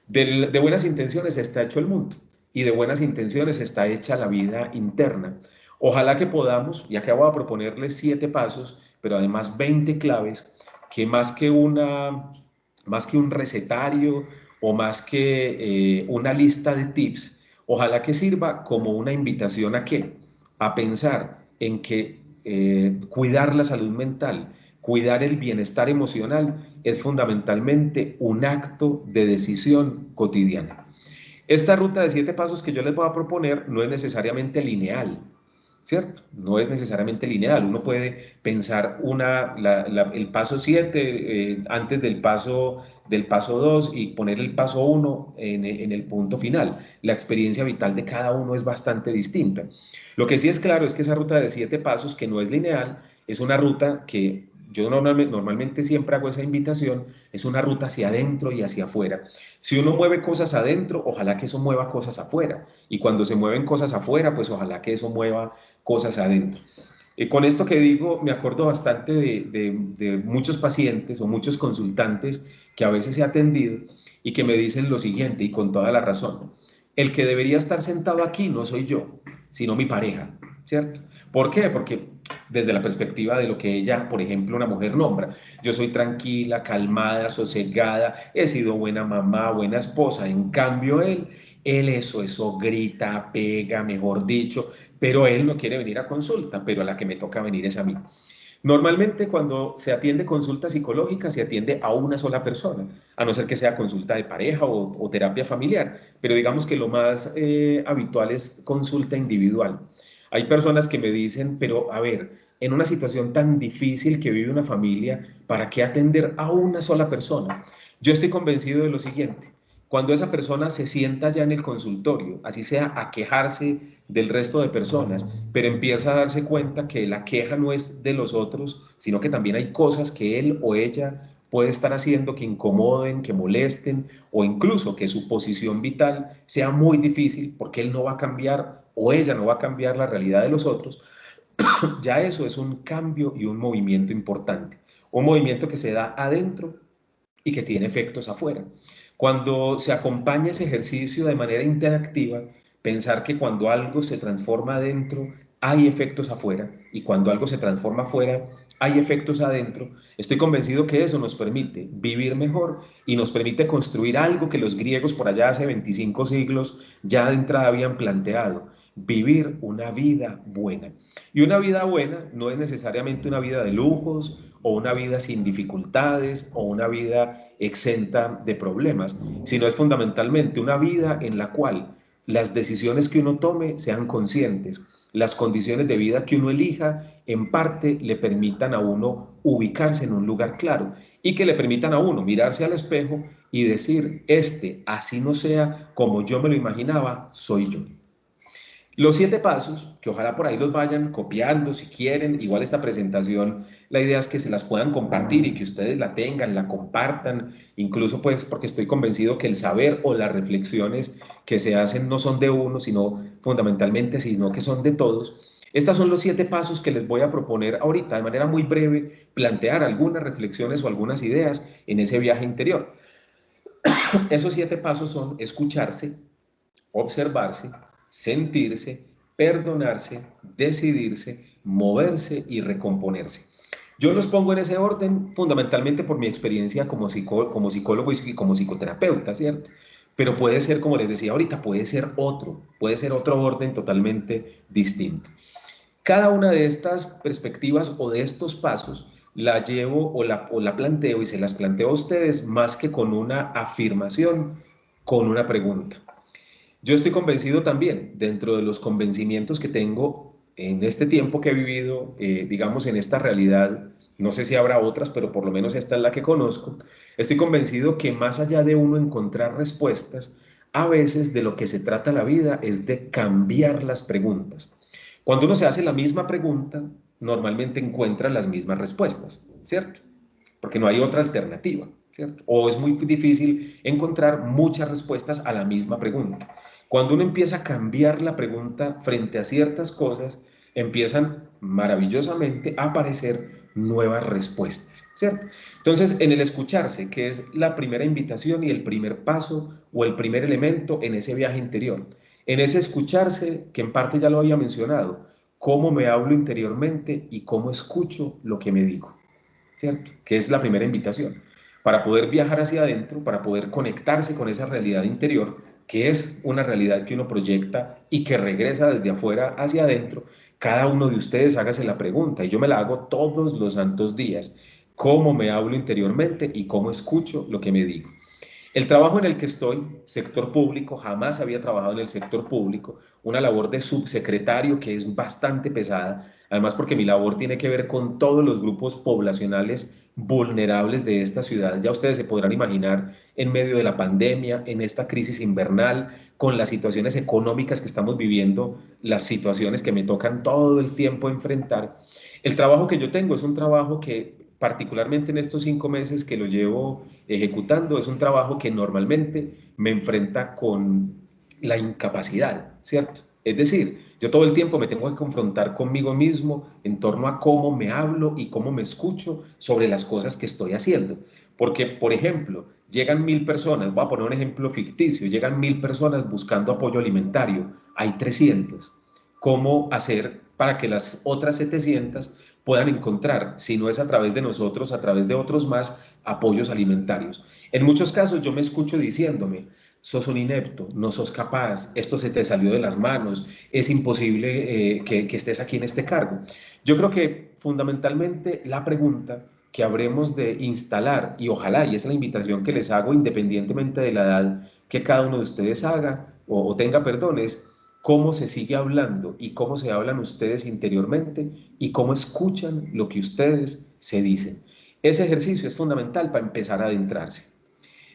De buenas intenciones está hecho el mundo y de buenas intenciones está hecha la vida interna. Ojalá que podamos, y acá voy a proponerles 7 pasos, pero además 20 claves, que más que un recetario o más que una lista de tips, ojalá que sirva como una invitación a qué? A pensar en que cuidar la salud mental, cuidar el bienestar emocional es fundamentalmente un acto de decisión cotidiana. Esta ruta de 7 pasos que yo les voy a proponer no es necesariamente lineal, ¿cierto? No es necesariamente lineal. Uno puede pensar el paso 7 antes del paso 2 y poner el paso 1 en el punto final. La experiencia vital de cada uno es bastante distinta. Lo que sí es claro es que esa ruta de 7 pasos, que no es lineal, es una ruta que yo normalmente siempre hago esa invitación, es una ruta hacia adentro y hacia afuera. Si uno mueve cosas adentro, ojalá que eso mueva cosas afuera. Y cuando se mueven cosas afuera, pues ojalá que eso mueva cosas adentro. Con esto que digo, me acuerdo bastante de muchos pacientes o muchos consultantes que a veces he atendido y que me dicen lo siguiente, y con toda la razón, el que debería estar sentado aquí no soy yo, sino mi pareja, ¿cierto? ¿Por qué? Porque desde la perspectiva de lo que ella, por ejemplo, una mujer nombra, yo soy tranquila, calmada, sosegada, he sido buena mamá, buena esposa, en cambio él eso grita, pega, mejor dicho, pero él no quiere venir a consulta, pero a la que me toca venir es a mí. Normalmente cuando se atiende consulta psicológica se atiende a una sola persona, a no ser que sea consulta de pareja o terapia familiar, pero digamos que lo más habitual es consulta individual. Hay personas que me dicen, pero a ver, en una situación tan difícil que vive una familia, ¿para qué atender a una sola persona? Yo estoy convencido de lo siguiente: cuando esa persona se sienta ya en el consultorio, así sea a quejarse del resto de personas, pero empieza a darse cuenta que la queja no es de los otros, sino que también hay cosas que él o ella puede estar haciendo que incomoden, que molesten, o incluso que su posición vital sea muy difícil porque él no va a cambiar o ella no va a cambiar la realidad de los otros. Ya eso es un cambio y un movimiento importante, un movimiento que se da adentro y que tiene efectos afuera. Cuando se acompaña ese ejercicio de manera interactiva, pensar que cuando algo se transforma adentro, hay efectos afuera, y cuando algo se transforma afuera, hay efectos adentro, estoy convencido que eso nos permite vivir mejor y nos permite construir algo que los griegos por allá hace 25 siglos ya de entrada habían planteado: vivir una vida buena. Y una vida buena no es necesariamente una vida de lujos o una vida sin dificultades o una vida exenta de problemas, sino es fundamentalmente una vida en la cual las decisiones que uno tome sean conscientes, las condiciones de vida que uno elija en parte le permitan a uno ubicarse en un lugar claro y que le permitan a uno mirarse al espejo y decir: así no sea como yo me lo imaginaba, soy yo. Los 7 pasos, que ojalá por ahí los vayan copiando si quieren, igual esta presentación, la idea es que se las puedan compartir y que ustedes la tengan, la compartan, incluso pues porque estoy convencido que el saber o las reflexiones que se hacen no son de uno, sino fundamentalmente, sino que son de todos. Estos son los 7 pasos que les voy a proponer ahorita, de manera muy breve, plantear algunas reflexiones o algunas ideas en ese viaje interior. Esos 7 pasos son escucharse, observarse, sentirse, perdonarse, decidirse, moverse y recomponerse. Yo los pongo en ese orden fundamentalmente por mi experiencia como psicólogo y como psicoterapeuta, ¿cierto? Pero puede ser, como les decía ahorita, puede ser otro orden totalmente distinto. Cada una de estas perspectivas o de estos pasos la llevo o la planteo y se las planteo a ustedes más que con una afirmación, con una pregunta. Yo estoy convencido también, dentro de los convencimientos que tengo en este tiempo que he vivido, digamos, en esta realidad, no sé si habrá otras, pero por lo menos esta es la que conozco, estoy convencido que más allá de uno encontrar respuestas, a veces de lo que se trata la vida es de cambiar las preguntas. Cuando uno se hace la misma pregunta, normalmente encuentra las mismas respuestas, ¿cierto? Porque no hay otra alternativa, ¿cierto? O es muy difícil encontrar muchas respuestas a la misma pregunta. Cuando uno empieza a cambiar la pregunta frente a ciertas cosas, empiezan maravillosamente a aparecer nuevas respuestas, ¿cierto? Entonces, en el escucharse, que es la primera invitación y el primer paso o el primer elemento en ese viaje interior, en ese escucharse, que en parte ya lo había mencionado, cómo me hablo interiormente y cómo escucho lo que me digo, ¿cierto? Que es la primera invitación. Para poder viajar hacia adentro, para poder conectarse con esa realidad interior, que es una realidad que uno proyecta y que regresa desde afuera hacia adentro, cada uno de ustedes hágase la pregunta, y yo me la hago todos los santos días: ¿cómo me hablo interiormente y cómo escucho lo que me digo? El trabajo en el que estoy, sector público, jamás había trabajado en el sector público, una labor de subsecretario que es bastante pesada, además porque mi labor tiene que ver con todos los grupos poblacionales vulnerables de esta ciudad. Ya ustedes se podrán imaginar, en medio de la pandemia, en esta crisis invernal, con las situaciones económicas que estamos viviendo, las situaciones que me tocan todo el tiempo enfrentar. El trabajo que yo tengo es un trabajo que, particularmente en estos 5 meses que lo llevo ejecutando, es un trabajo que normalmente me enfrenta con la incapacidad, ¿cierto? Es decir, yo todo el tiempo me tengo que confrontar conmigo mismo en torno a cómo me hablo y cómo me escucho sobre las cosas que estoy haciendo. Porque, por ejemplo, llegan 1000 personas, voy a poner un ejemplo ficticio, llegan 1000 personas buscando apoyo alimentario, hay 300. ¿Cómo hacer para que las otras 700 puedan encontrar, si no es a través de nosotros, a través de otros más, apoyos alimentarios? En muchos casos yo me escucho diciéndome: sos un inepto, no sos capaz, esto se te salió de las manos, es imposible que estés aquí en este cargo. Yo creo que fundamentalmente la pregunta que habremos de instalar, y ojalá, y esa es la invitación que les hago independientemente de la edad que cada uno de ustedes haga o tenga, perdón, es: cómo se sigue hablando y cómo se hablan ustedes interiormente y cómo escuchan lo que ustedes se dicen. Ese ejercicio es fundamental para empezar a adentrarse.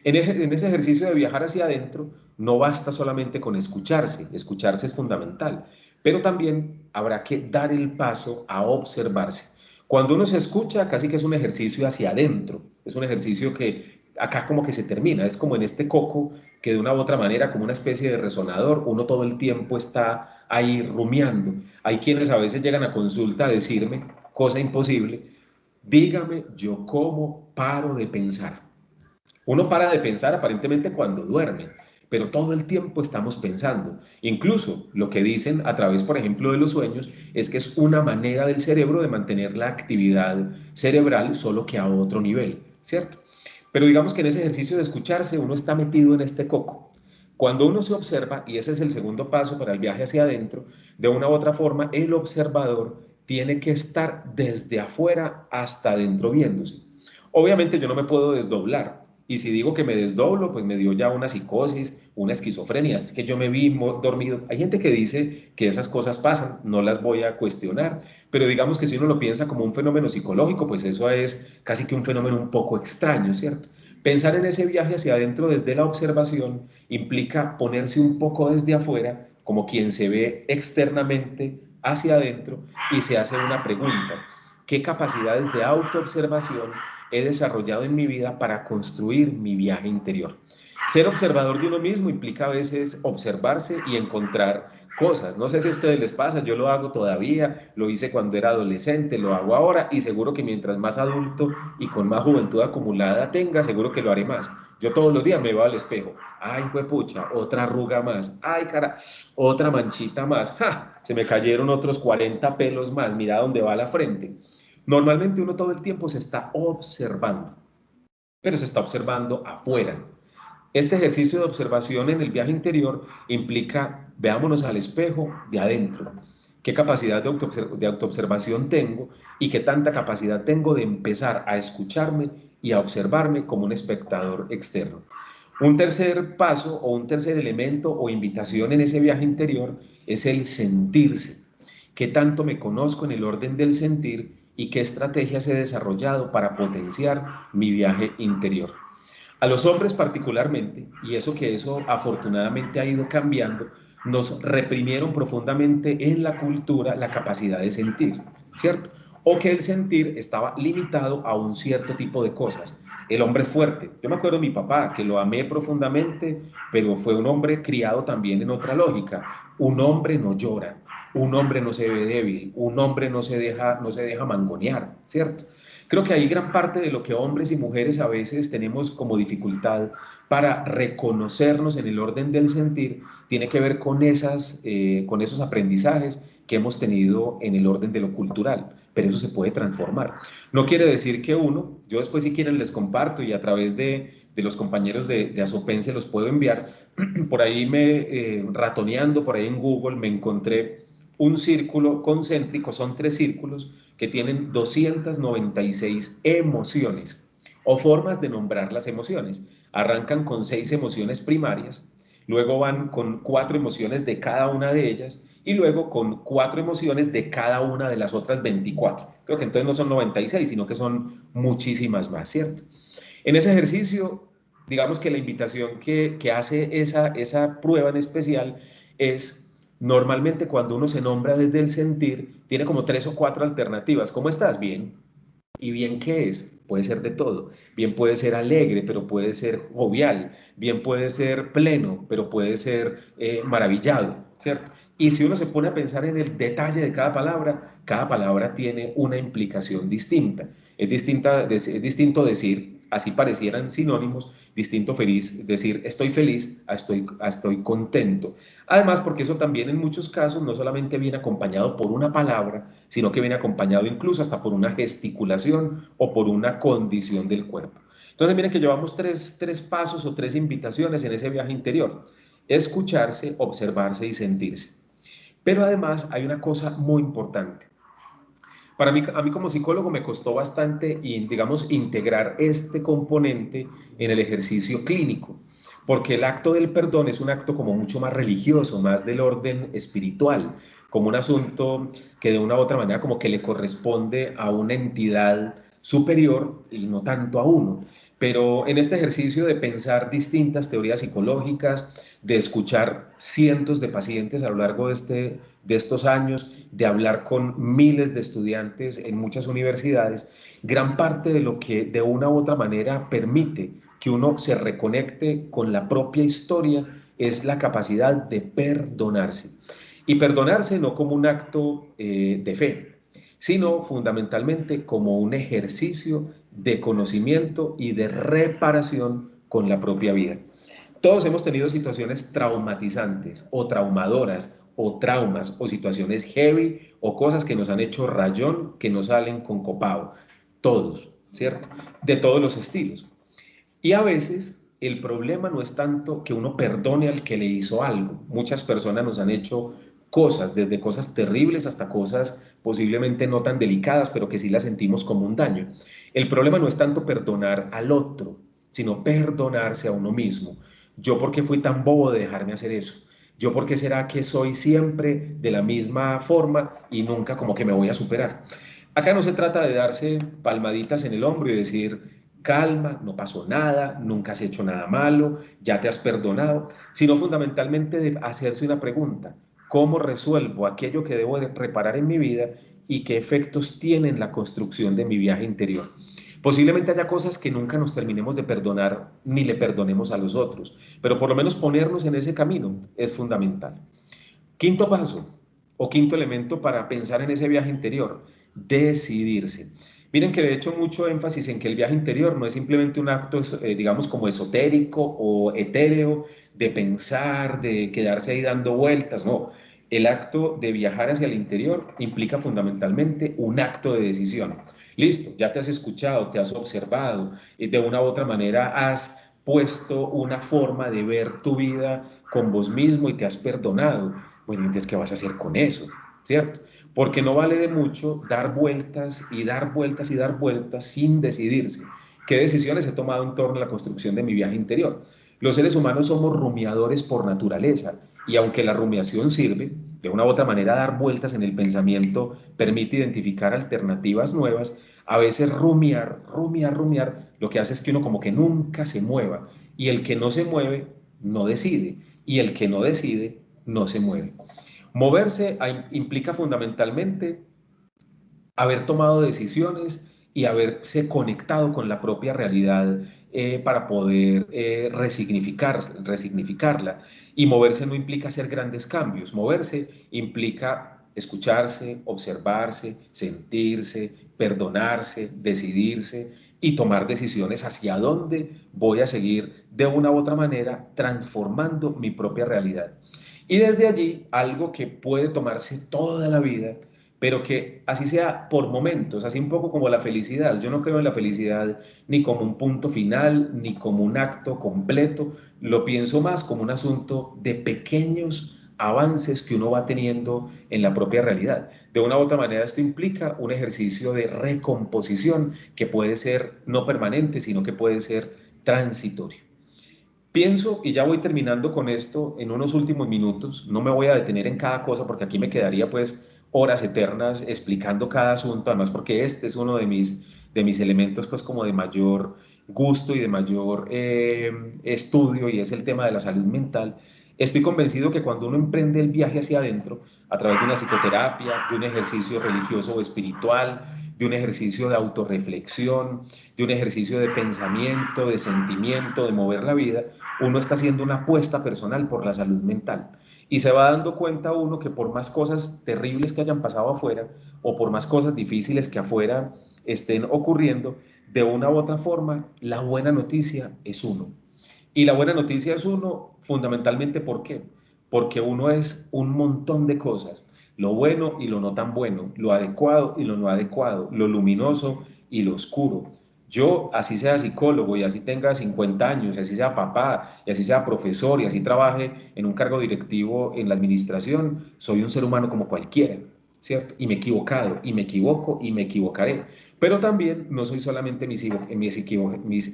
En ese ejercicio de viajar hacia adentro, no basta solamente con escucharse, escucharse es fundamental, pero también habrá que dar el paso a observarse. Cuando uno se escucha, casi que es un ejercicio hacia adentro, es un ejercicio que acá como que se termina, es como en este coco que de una u otra manera, como una especie de resonador, uno todo el tiempo está ahí rumiando. Hay quienes a veces llegan a consulta a decirme, cosa imposible, dígame yo cómo paro de pensar. Uno para de pensar aparentemente cuando duerme, pero todo el tiempo estamos pensando. Incluso lo que dicen a través, por ejemplo, de los sueños, es que es una manera del cerebro de mantener la actividad cerebral solo que a otro nivel, ¿cierto? Pero digamos que en ese ejercicio de escucharse uno está metido en este coco. Cuando uno se observa, y ese es el segundo paso para el viaje hacia adentro, de una u otra forma, el observador tiene que estar desde afuera hasta adentro viéndose. Obviamente yo no me puedo desdoblar, y si digo que me desdoblo, pues me dio ya una psicosis, una esquizofrenia, hasta que yo me vi dormido. Hay gente que dice que esas cosas pasan, no las voy a cuestionar, pero digamos que si uno lo piensa como un fenómeno psicológico, pues eso es casi que un fenómeno un poco extraño, ¿cierto? Pensar en ese viaje hacia adentro desde la observación implica ponerse un poco desde afuera, como quien se ve externamente hacia adentro y se hace una pregunta. ¿Qué capacidades de autoobservación he desarrollado en mi vida para construir mi viaje interior? Ser observador de uno mismo implica a veces observarse y encontrar cosas. No sé si a ustedes les pasa, yo lo hago todavía, lo hice cuando era adolescente, lo hago ahora y seguro que mientras más adulto y con más juventud acumulada tenga, seguro que lo haré más. Yo todos los días me veo al espejo. Ay, juepucha, otra arruga más. Ay, cara, otra manchita más. ¡Ja! Se me cayeron otros 40 pelos más. Mira dónde va la frente. Normalmente uno todo el tiempo se está observando, pero se está observando afuera. Este ejercicio de observación en el viaje interior implica, veámonos al espejo de adentro, qué capacidad de autoobservación tengo y qué tanta capacidad tengo de empezar a escucharme y a observarme como un espectador externo. Un tercer paso o un tercer elemento o invitación en ese viaje interior es el sentirse. ¿Qué tanto me conozco en el orden del sentir y qué estrategias he desarrollado para potenciar mi viaje interior? A los hombres particularmente, y eso afortunadamente ha ido cambiando, nos reprimieron profundamente en la cultura la capacidad de sentir, ¿cierto? O que el sentir estaba limitado a un cierto tipo de cosas. El hombre es fuerte. Yo me acuerdo de mi papá, que lo amé profundamente, pero fue un hombre criado también en otra lógica. Un hombre no llora, un hombre no se ve débil, un hombre no se deja mangonear, ¿cierto? Creo que hay gran parte de lo que hombres y mujeres a veces tenemos como dificultad para reconocernos en el orden del sentir, tiene que ver con esos aprendizajes que hemos tenido en el orden de lo cultural, pero eso se puede transformar. No quiere decir que uno, yo después si quieren les comparto y a través de los compañeros de Asopense los puedo enviar, por ahí ratoneando, por ahí en Google me encontré un círculo concéntrico, son 3 círculos que tienen 296 emociones o formas de nombrar las emociones. Arrancan con 6 emociones primarias, luego van con 4 emociones de cada una de ellas y luego con 4 emociones de cada una de las otras 24. Creo que entonces no son 96, sino que son muchísimas más, ¿cierto? En ese ejercicio, digamos que la invitación que hace esa prueba en especial es normalmente cuando uno se nombra desde el sentir, tiene como 3 o 4 alternativas. ¿Cómo estás? Bien. ¿Y bien qué es? Puede ser de todo. Bien puede ser alegre, pero puede ser jovial. Bien puede ser pleno, pero puede ser maravillado, ¿cierto? Y si uno se pone a pensar en el detalle de cada palabra tiene una implicación distinta. Es distinto decir, así parecieran sinónimos, distinto feliz, decir estoy feliz a estoy contento. Además, porque eso también en muchos casos no solamente viene acompañado por una palabra, sino que viene acompañado incluso hasta por una gesticulación o por una condición del cuerpo. Entonces, miren que llevamos tres pasos o 3 invitaciones en ese viaje interior. Escucharse, observarse y sentirse. Pero además hay una cosa muy importante. A mí como psicólogo me costó bastante, digamos, integrar este componente en el ejercicio clínico, porque el acto del perdón es un acto como mucho más religioso, más del orden espiritual, como un asunto que de una u otra manera como que le corresponde a una entidad superior y no tanto a uno. Pero en este ejercicio de pensar distintas teorías psicológicas, de escuchar cientos de pacientes a lo largo de estos años, de hablar con miles de estudiantes en muchas universidades, gran parte de lo que de una u otra manera permite que uno se reconecte con la propia historia es la capacidad de perdonarse. Y perdonarse no como un acto de fe, sino fundamentalmente como un ejercicio de conocimiento y de reparación con la propia vida. Todos hemos tenido situaciones traumatizantes o traumadoras o traumas o situaciones heavy o cosas que nos han hecho rayón, que nos salen con copao. Todos, ¿cierto? De todos los estilos. Y a veces el problema no es tanto que uno perdone al que le hizo algo. Muchas personas nos han hecho cosas, desde cosas terribles hasta cosas posiblemente no tan delicadas, pero que sí las sentimos como un daño. El problema no es tanto perdonar al otro, sino perdonarse a uno mismo. ¿Yo por qué fui tan bobo de dejarme hacer eso? ¿Yo por qué será que soy siempre de la misma forma y nunca como que me voy a superar? Acá no se trata de darse palmaditas en el hombro y decir, calma, no pasó nada, nunca has hecho nada malo, ya te has perdonado, sino fundamentalmente de hacerse una pregunta: ¿cómo resuelvo aquello que debo de reparar en mi vida y qué efectos tiene en la construcción de mi viaje interior? Posiblemente haya cosas que nunca nos terminemos de perdonar ni le perdonemos a los otros, pero por lo menos ponernos en ese camino es fundamental. Quinto paso o quinto elemento para pensar en ese viaje interior: decidirse. Miren que le he hecho mucho énfasis en que el viaje interior no es simplemente un acto, digamos, como esotérico o etéreo, de pensar, de quedarse ahí dando vueltas. No, el acto de viajar hacia el interior implica fundamentalmente un acto de decisión. Listo, ya te has escuchado, te has observado, de una u otra manera has puesto una forma de ver tu vida con vos mismo y te has perdonado. Bueno, entonces, ¿qué vas a hacer con eso? ¿Cierto? Porque no vale de mucho dar vueltas y dar vueltas y dar vueltas sin decidirse. ¿Qué decisiones he tomado en torno a la construcción de mi viaje interior? Los seres humanos somos rumiadores por naturaleza, y aunque la rumiación sirve, de una u otra manera dar vueltas en el pensamiento permite identificar alternativas nuevas. A veces rumiar, lo que hace es que uno como que nunca se mueva, y el que no se mueve no decide, y el que no decide no se mueve. Moverse implica fundamentalmente haber tomado decisiones y haberse conectado con la propia realidad, para poder resignificarla. Y moverse no implica hacer grandes cambios. Moverse implica escucharse, observarse, sentirse, perdonarse, decidirse y tomar decisiones hacia dónde voy a seguir de una u otra manera transformando mi propia realidad. Y desde allí, algo que puede tomarse toda la vida, pero que así sea por momentos, así un poco como la felicidad. Yo no creo en la felicidad ni como un punto final, ni como un acto completo. Lo pienso más como un asunto de pequeños avances que uno va teniendo en la propia realidad. De una u otra manera, esto implica un ejercicio de recomposición que puede ser no permanente, sino que puede ser transitorio. Pienso, y ya voy terminando con esto en unos últimos minutos, no me voy a detener en cada cosa porque aquí me quedaría pues horas eternas explicando cada asunto, además porque este es uno de mis elementos pues como de mayor gusto y de mayor estudio, y es el tema de la salud mental. Estoy convencido que cuando uno emprende el viaje hacia adentro, a través de una psicoterapia, de un ejercicio religioso o espiritual, de un ejercicio de autorreflexión, de un ejercicio de pensamiento, de sentimiento, de mover la vida, uno está haciendo una apuesta personal por la salud mental. Y se va dando cuenta uno que por más cosas terribles que hayan pasado afuera, o por más cosas difíciles que afuera estén ocurriendo, de una u otra forma, la buena noticia es uno. Y la buena noticia es uno fundamentalmente, ¿por qué? Porque uno es un montón de cosas: lo bueno y lo no tan bueno, lo adecuado y lo no adecuado, lo luminoso y lo oscuro. Yo, así sea psicólogo y así tenga 50 años, y así sea papá, y así sea profesor, y así trabaje en un cargo directivo en la administración, soy un ser humano como cualquiera, ¿cierto? Y me he equivocado, y me equivoco, y me equivocaré. Pero también no soy solamente mis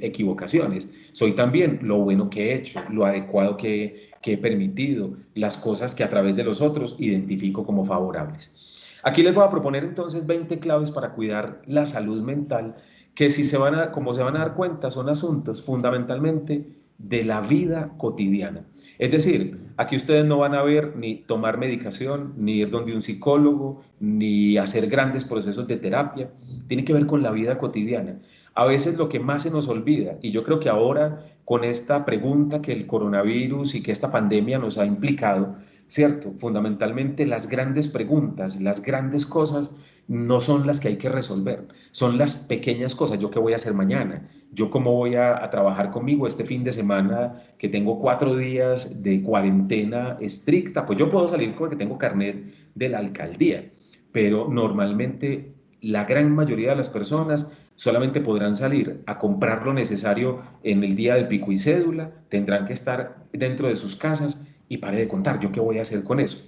equivocaciones, soy también lo bueno que he hecho, lo adecuado que he permitido, las cosas que a través de los otros identifico como favorables. Aquí les voy a proponer entonces 20 claves para cuidar la salud mental, que si como se van a dar cuenta, son asuntos fundamentalmente de la vida cotidiana. Es decir, aquí ustedes no van a ver ni tomar medicación, ni ir donde un psicólogo, ni hacer grandes procesos de terapia. Tiene que ver con la vida cotidiana. A veces lo que más se nos olvida, y yo creo que ahora con esta pregunta que el coronavirus y que esta pandemia nos ha implicado, ¿cierto? Fundamentalmente las grandes preguntas, las grandes cosas no son las que hay que resolver, son las pequeñas cosas. ¿Yo qué voy a hacer mañana? ¿Yo cómo voy a trabajar conmigo este fin de semana que tengo 4 días de cuarentena estricta? Pues yo puedo salir porque tengo carnet de la alcaldía, pero normalmente la gran mayoría de las personas solamente podrán salir a comprar lo necesario en el día del pico y cédula, tendrán que estar dentro de sus casas y pare de contar, ¿yo qué voy a hacer con eso?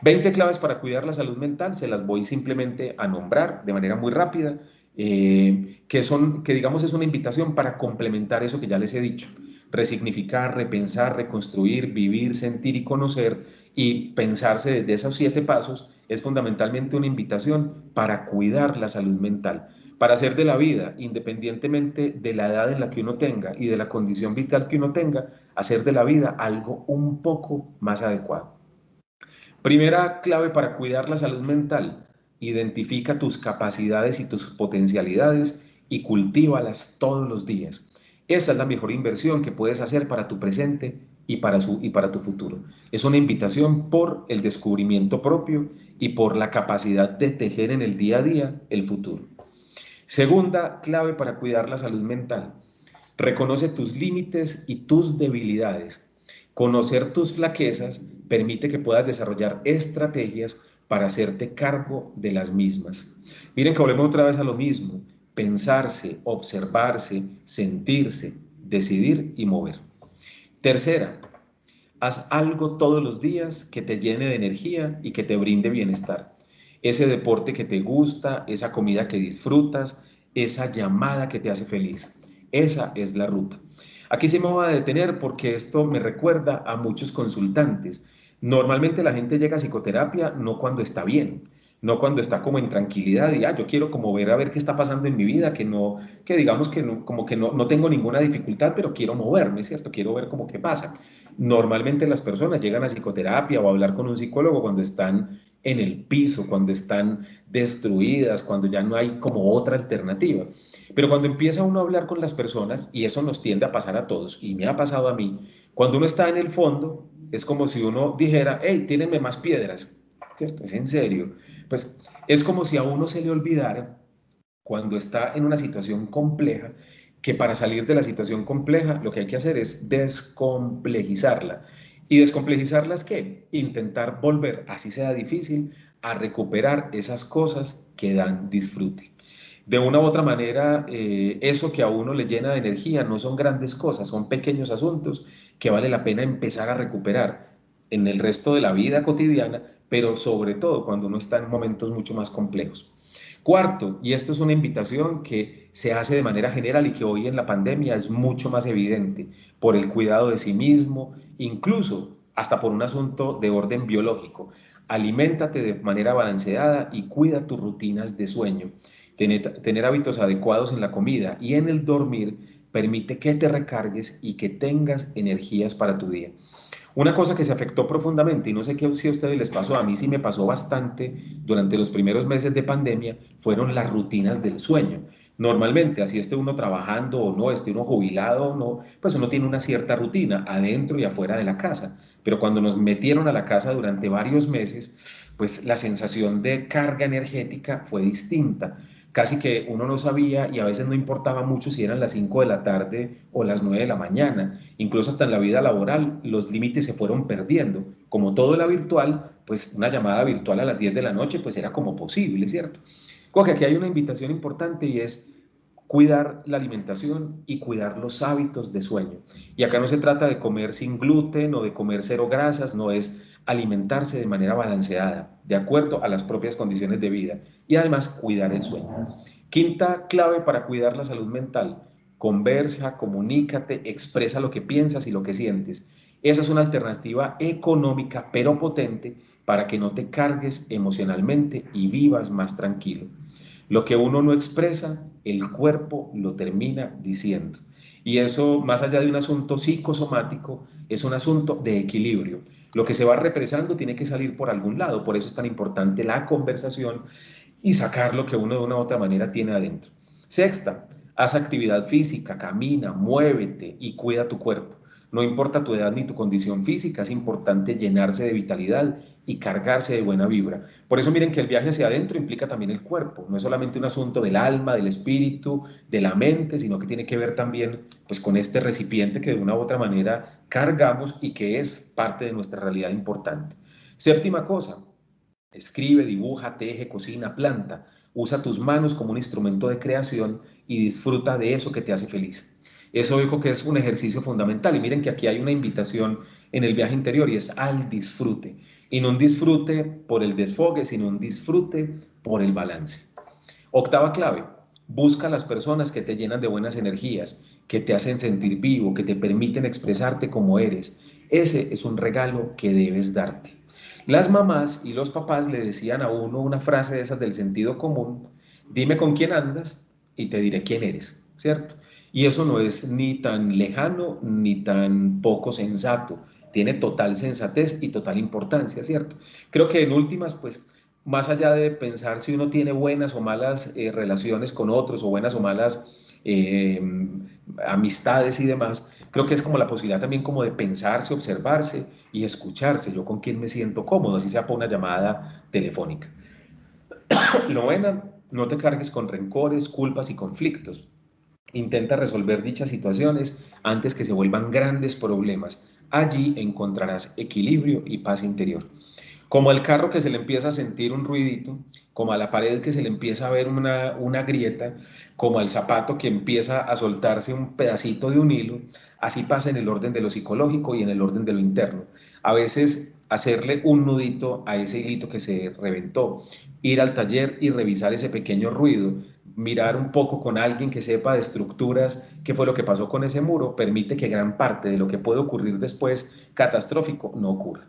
20 claves para cuidar la salud mental, se las voy simplemente a nombrar de manera muy rápida, que digamos es una invitación para complementar eso que ya les he dicho. Resignificar, repensar, reconstruir, vivir, sentir y conocer, y pensarse desde esos 7 pasos es fundamentalmente una invitación para cuidar la salud mental, para hacer de la vida, independientemente de la edad en la que uno tenga y de la condición vital que uno tenga, hacer de la vida algo un poco más adecuado. Primera clave para cuidar la salud mental: identifica tus capacidades y tus potencialidades y cultívalas todos los días. Esa es la mejor inversión que puedes hacer para tu presente y para tu futuro. Es una invitación por el descubrimiento propio y por la capacidad de tejer en el día a día el futuro. Segunda clave para cuidar la salud mental: reconoce tus límites y tus debilidades. Conocer tus flaquezas permite que puedas desarrollar estrategias para hacerte cargo de las mismas. Miren que volvemos otra vez a lo mismo: pensarse, observarse, sentirse, decidir y mover. Tercera, haz algo todos los días que te llene de energía y que te brinde bienestar. Ese deporte que te gusta, esa comida que disfrutas, esa llamada que te hace feliz. Esa es la ruta. Aquí sí me voy a detener porque esto me recuerda a muchos consultantes. Normalmente la gente llega a psicoterapia no cuando está bien, no cuando está como en tranquilidad y yo quiero como ver a ver qué está pasando en mi vida, que digamos que no, como que no tengo ninguna dificultad, pero quiero moverme, ¿cierto? Quiero ver cómo qué pasa. Normalmente las personas llegan a psicoterapia o a hablar con un psicólogo cuando están en el piso, cuando están destruidas, cuando ya no hay como otra alternativa. Pero cuando empieza uno a hablar con las personas, y eso nos tiende a pasar a todos, y me ha pasado a mí, cuando uno está en el fondo, es como si uno dijera: hey, tírenme más piedras, ¿cierto? Es en serio. Pues es como si a uno se le olvidara, cuando está en una situación compleja, que para salir de la situación compleja lo que hay que hacer es descomplejizarla. ¿Y descomplejizarla es qué? Intentar volver, así sea difícil, a recuperar esas cosas que dan disfrute. De una u otra manera, eso que a uno le llena de energía no son grandes cosas, son pequeños asuntos que vale la pena empezar a recuperar en el resto de la vida cotidiana, pero sobre todo cuando uno está en momentos mucho más complejos. Cuarto, y esto es una invitación que se hace de manera general y que hoy en la pandemia es mucho más evidente, por el cuidado de sí mismo, incluso hasta por un asunto de orden biológico. Aliméntate de manera balanceada y cuida tus rutinas de sueño. Tener hábitos adecuados en la comida y en el dormir permite que te recargues y que tengas energías para tu día. Una cosa que se afectó profundamente, y no sé qué si a ustedes les pasó, a mí sí me pasó bastante durante los primeros meses de pandemia, fueron las rutinas del sueño. Normalmente, así esté uno trabajando o no, esté uno jubilado o no, pues uno tiene una cierta rutina adentro y afuera de la casa. Pero cuando nos metieron a la casa durante varios meses, pues la sensación de carga energética fue distinta. Casi que uno no sabía y a veces no importaba mucho si eran las 5 de la tarde o las 9 de la mañana. Incluso hasta en la vida laboral los límites se fueron perdiendo. Como todo era virtual, pues una llamada virtual a las 10 de la noche pues era como posible, ¿cierto? Como que aquí hay una invitación importante y es cuidar la alimentación y cuidar los hábitos de sueño. Y acá no se trata de comer sin gluten o de comer cero grasas, no, es alimentarse de manera balanceada, de acuerdo a las propias condiciones de vida y además cuidar el sueño. Quinta clave para cuidar la salud mental: conversa, comunícate, expresa lo que piensas y lo que sientes. Esa es una alternativa económica pero potente para que no te cargues emocionalmente y vivas más tranquilo. Lo que uno no expresa, el cuerpo lo termina diciendo. Y eso, más allá de un asunto psicosomático, es un asunto de equilibrio. Lo que se va represando tiene que salir por algún lado, por eso es tan importante la conversación y sacar lo que uno de una u otra manera tiene adentro. Sexta, haz actividad física, camina, muévete y cuida tu cuerpo. No importa tu edad ni tu condición física, es importante llenarse de vitalidad y cargarse de buena vibra. Por eso miren que el viaje hacia adentro implica también el cuerpo, no es solamente un asunto del alma, del espíritu, de la mente, sino que tiene que ver también pues con este recipiente que de una u otra manera cargamos y que es parte de nuestra realidad importante. Séptima cosa, escribe, dibuja, teje, cocina, planta. Usa tus manos como un instrumento de creación y disfruta de eso que te hace feliz. Eso digo que es un ejercicio fundamental. Y miren que aquí hay una invitación en el viaje interior y es al disfrute. Y no un disfrute por el desfogue, sino un disfrute por el balance. Octava clave, busca las personas que te llenan de buenas energías, que te hacen sentir vivo, que te permiten expresarte como eres. Ese es un regalo que debes darte. Las mamás y los papás le decían a uno una frase de esas del sentido común: dime con quién andas y te diré quién eres, ¿cierto? Y eso no es ni tan lejano ni tan poco sensato, tiene total sensatez y total importancia, ¿cierto? Creo que en últimas, pues, más allá de pensar si uno tiene buenas o malas relaciones con otros o buenas o malas amistades y demás, creo que es como la posibilidad también como de pensarse, observarse y escucharse, yo con quién me siento cómodo, así sea por una llamada telefónica. Novena, no te cargues con rencores, culpas y conflictos. Intenta resolver dichas situaciones antes que se vuelvan grandes problemas. Allí encontrarás equilibrio y paz interior. Como al carro que se le empieza a sentir un ruidito, como a la pared que se le empieza a ver una grieta, como al zapato que empieza a soltarse un pedacito de un hilo, así pasa en el orden de lo psicológico y en el orden de lo interno. A veces hacerle un nudito a ese hilito que se reventó, ir al taller y revisar ese pequeño ruido, mirar un poco con alguien que sepa de estructuras qué fue lo que pasó con ese muro, permite que gran parte de lo que puede ocurrir después catastrófico no ocurra.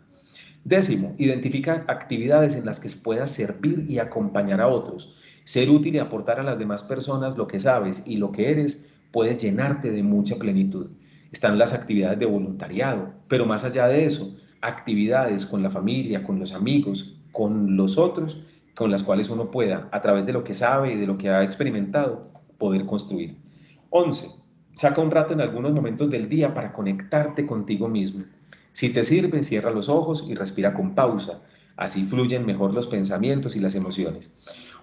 Décimo, identifica actividades en las que puedas servir y acompañar a otros. Ser útil y aportar a las demás personas lo que sabes y lo que eres puede llenarte de mucha plenitud. Están las actividades de voluntariado, pero más allá de eso, actividades con la familia, con los amigos, con los otros, con las cuales uno pueda, a través de lo que sabe y de lo que ha experimentado, poder construir. 11. Saca un rato en algunos momentos del día para conectarte contigo mismo. Si te sirve, cierra los ojos y respira con pausa. Así fluyen mejor los pensamientos y las emociones.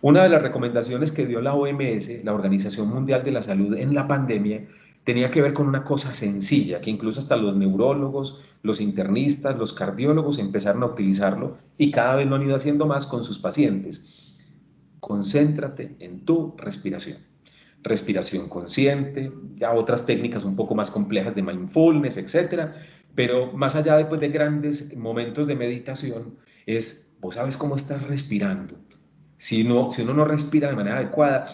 Una de las recomendaciones que dio la OMS, la Organización Mundial de la Salud, en la pandemia, tenía que ver con una cosa sencilla, que incluso hasta los neurólogos, los internistas, los cardiólogos empezaron a utilizarlo y cada vez lo han ido haciendo más con sus pacientes. Concéntrate en tu respiración. Respiración consciente, ya otras técnicas un poco más complejas de mindfulness, etcétera. Pero más allá después de grandes momentos de meditación, es, vos sabes cómo estás respirando. Si uno no respira de manera adecuada,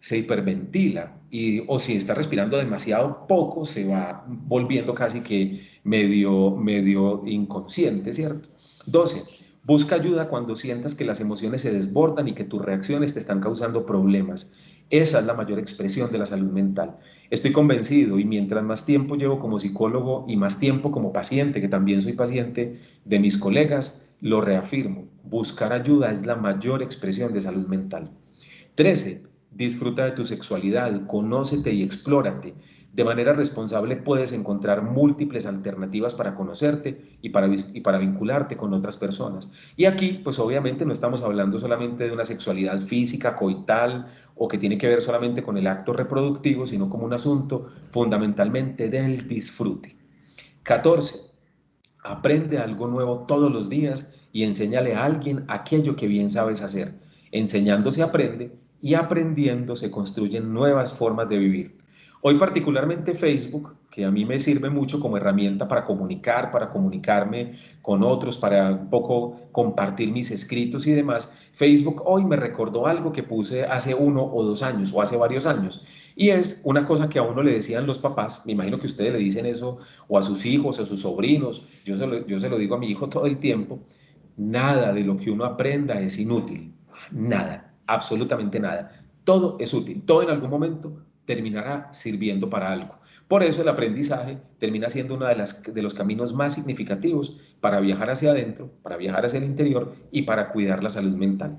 se hiperventila o si está respirando demasiado poco, se va volviendo casi que medio inconsciente, ¿cierto? 12. Busca ayuda cuando sientas que las emociones se desbordan y que tus reacciones te están causando problemas. Esa es la mayor expresión de la salud mental. Estoy convencido y mientras más tiempo llevo como psicólogo y más tiempo como paciente, que también soy paciente de mis colegas, lo reafirmo. Buscar ayuda es la mayor expresión de salud mental. 13. Disfruta de tu sexualidad, conócete y explórate. De manera responsable puedes encontrar múltiples alternativas para conocerte y para vincularte con otras personas. Y aquí, pues obviamente no estamos hablando solamente de una sexualidad física, coital, o que tiene que ver solamente con el acto reproductivo, sino como un asunto fundamentalmente del disfrute. 14. Aprende algo nuevo todos los días y enséñale a alguien aquello que bien sabes hacer. Enseñando se aprende y aprendiendo se construyen nuevas formas de vivir. Hoy particularmente Facebook, que a mí me sirve mucho como herramienta para comunicar, para comunicarme con otros, para un poco compartir mis escritos y demás. Facebook hoy me recordó algo que puse hace 1 o 2 años o hace varios años, y es una cosa que a uno le decían los papás. Me imagino que ustedes le dicen eso o a sus hijos, a sus sobrinos. Yo se lo digo a mi hijo todo el tiempo: nada de lo que uno aprenda es inútil, nada, absolutamente nada. Todo es útil, todo en algún momento terminará sirviendo para algo. Por eso el aprendizaje termina siendo uno de los caminos más significativos para viajar hacia adentro, para viajar hacia el interior y para cuidar la salud mental.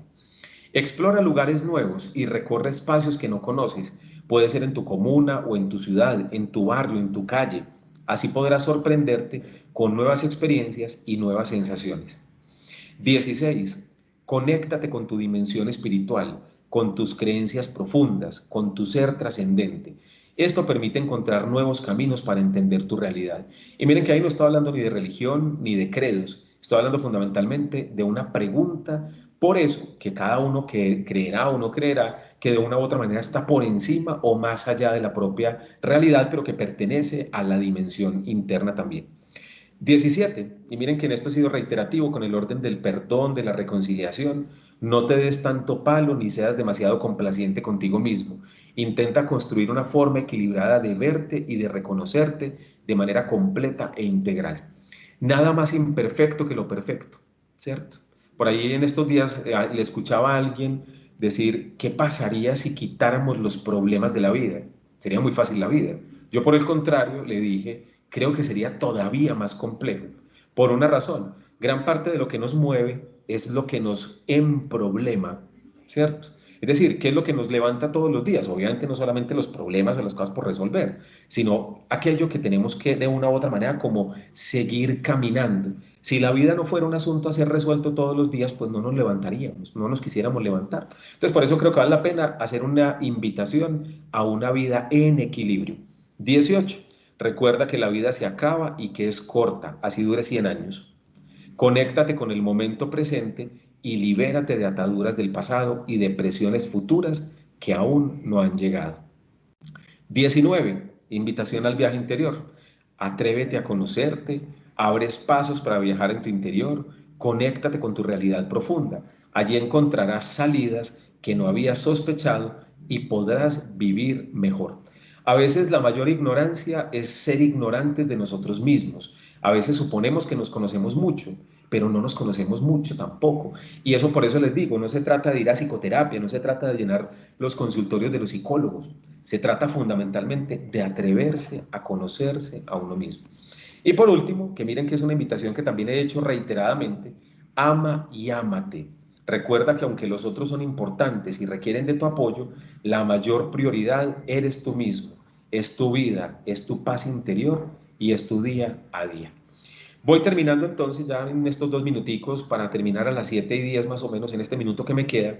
Explora lugares nuevos y recorre espacios que no conoces. Puede ser en tu comuna o en tu ciudad, en tu barrio, en tu calle. Así podrás sorprenderte con nuevas experiencias y nuevas sensaciones. 16. Conéctate con tu dimensión espiritual, con tus creencias profundas, con tu ser trascendente. Esto permite encontrar nuevos caminos para entender tu realidad. Y miren que ahí no estoy hablando ni de religión ni de credos, estoy hablando fundamentalmente de una pregunta. Por eso que cada uno que creerá o no creerá que de una u otra manera está por encima o más allá de la propia realidad, pero que pertenece a la dimensión interna también. 17. Y miren que en esto he sido reiterativo con el orden del perdón, de la reconciliación. No te des tanto palo ni seas demasiado complaciente contigo mismo. Intenta construir una forma equilibrada de verte y de reconocerte de manera completa e integral. Nada más imperfecto que lo perfecto, ¿cierto? Por ahí en estos días le escuchaba a alguien decir: ¿qué pasaría si quitáramos los problemas de la vida? Sería muy fácil la vida. Yo, por el contrario, le dije: creo que sería todavía más complejo. Por una razón: gran parte de lo que nos mueve es lo que nos emproblema, ¿cierto? Es decir, ¿qué es lo que nos levanta todos los días? Obviamente no solamente los problemas o las cosas por resolver, sino aquello que tenemos que de una u otra manera como seguir caminando. Si la vida no fuera un asunto a ser resuelto todos los días, pues no nos levantaríamos, no nos quisiéramos levantar. Entonces, por eso creo que vale la pena hacer una invitación a una vida en equilibrio. 18. Recuerda que la vida se acaba y que es corta, así dure 100 años. Conéctate con el momento presente y libérate de ataduras del pasado y de presiones futuras que aún no han llegado. 19. Invitación al viaje interior. Atrévete a conocerte, abre espacios para viajar en tu interior, conéctate con tu realidad profunda. Allí encontrarás salidas que no habías sospechado y podrás vivir mejor. A veces la mayor ignorancia es ser ignorantes de nosotros mismos. A veces suponemos que nos conocemos mucho, pero no nos conocemos mucho tampoco. Y eso, por eso les digo, no se trata de ir a psicoterapia, no se trata de llenar los consultorios de los psicólogos. Se trata fundamentalmente de atreverse a conocerse a uno mismo. Y por último, que miren que es una invitación que también he hecho reiteradamente: ama y ámate. Recuerda que aunque los otros son importantes y requieren de tu apoyo, la mayor prioridad eres tú mismo, es tu vida, es tu paz interior y es tu día a día. Voy terminando entonces ya en estos 2 minuticos para terminar a las 7:10 más o menos en este minuto que me queda.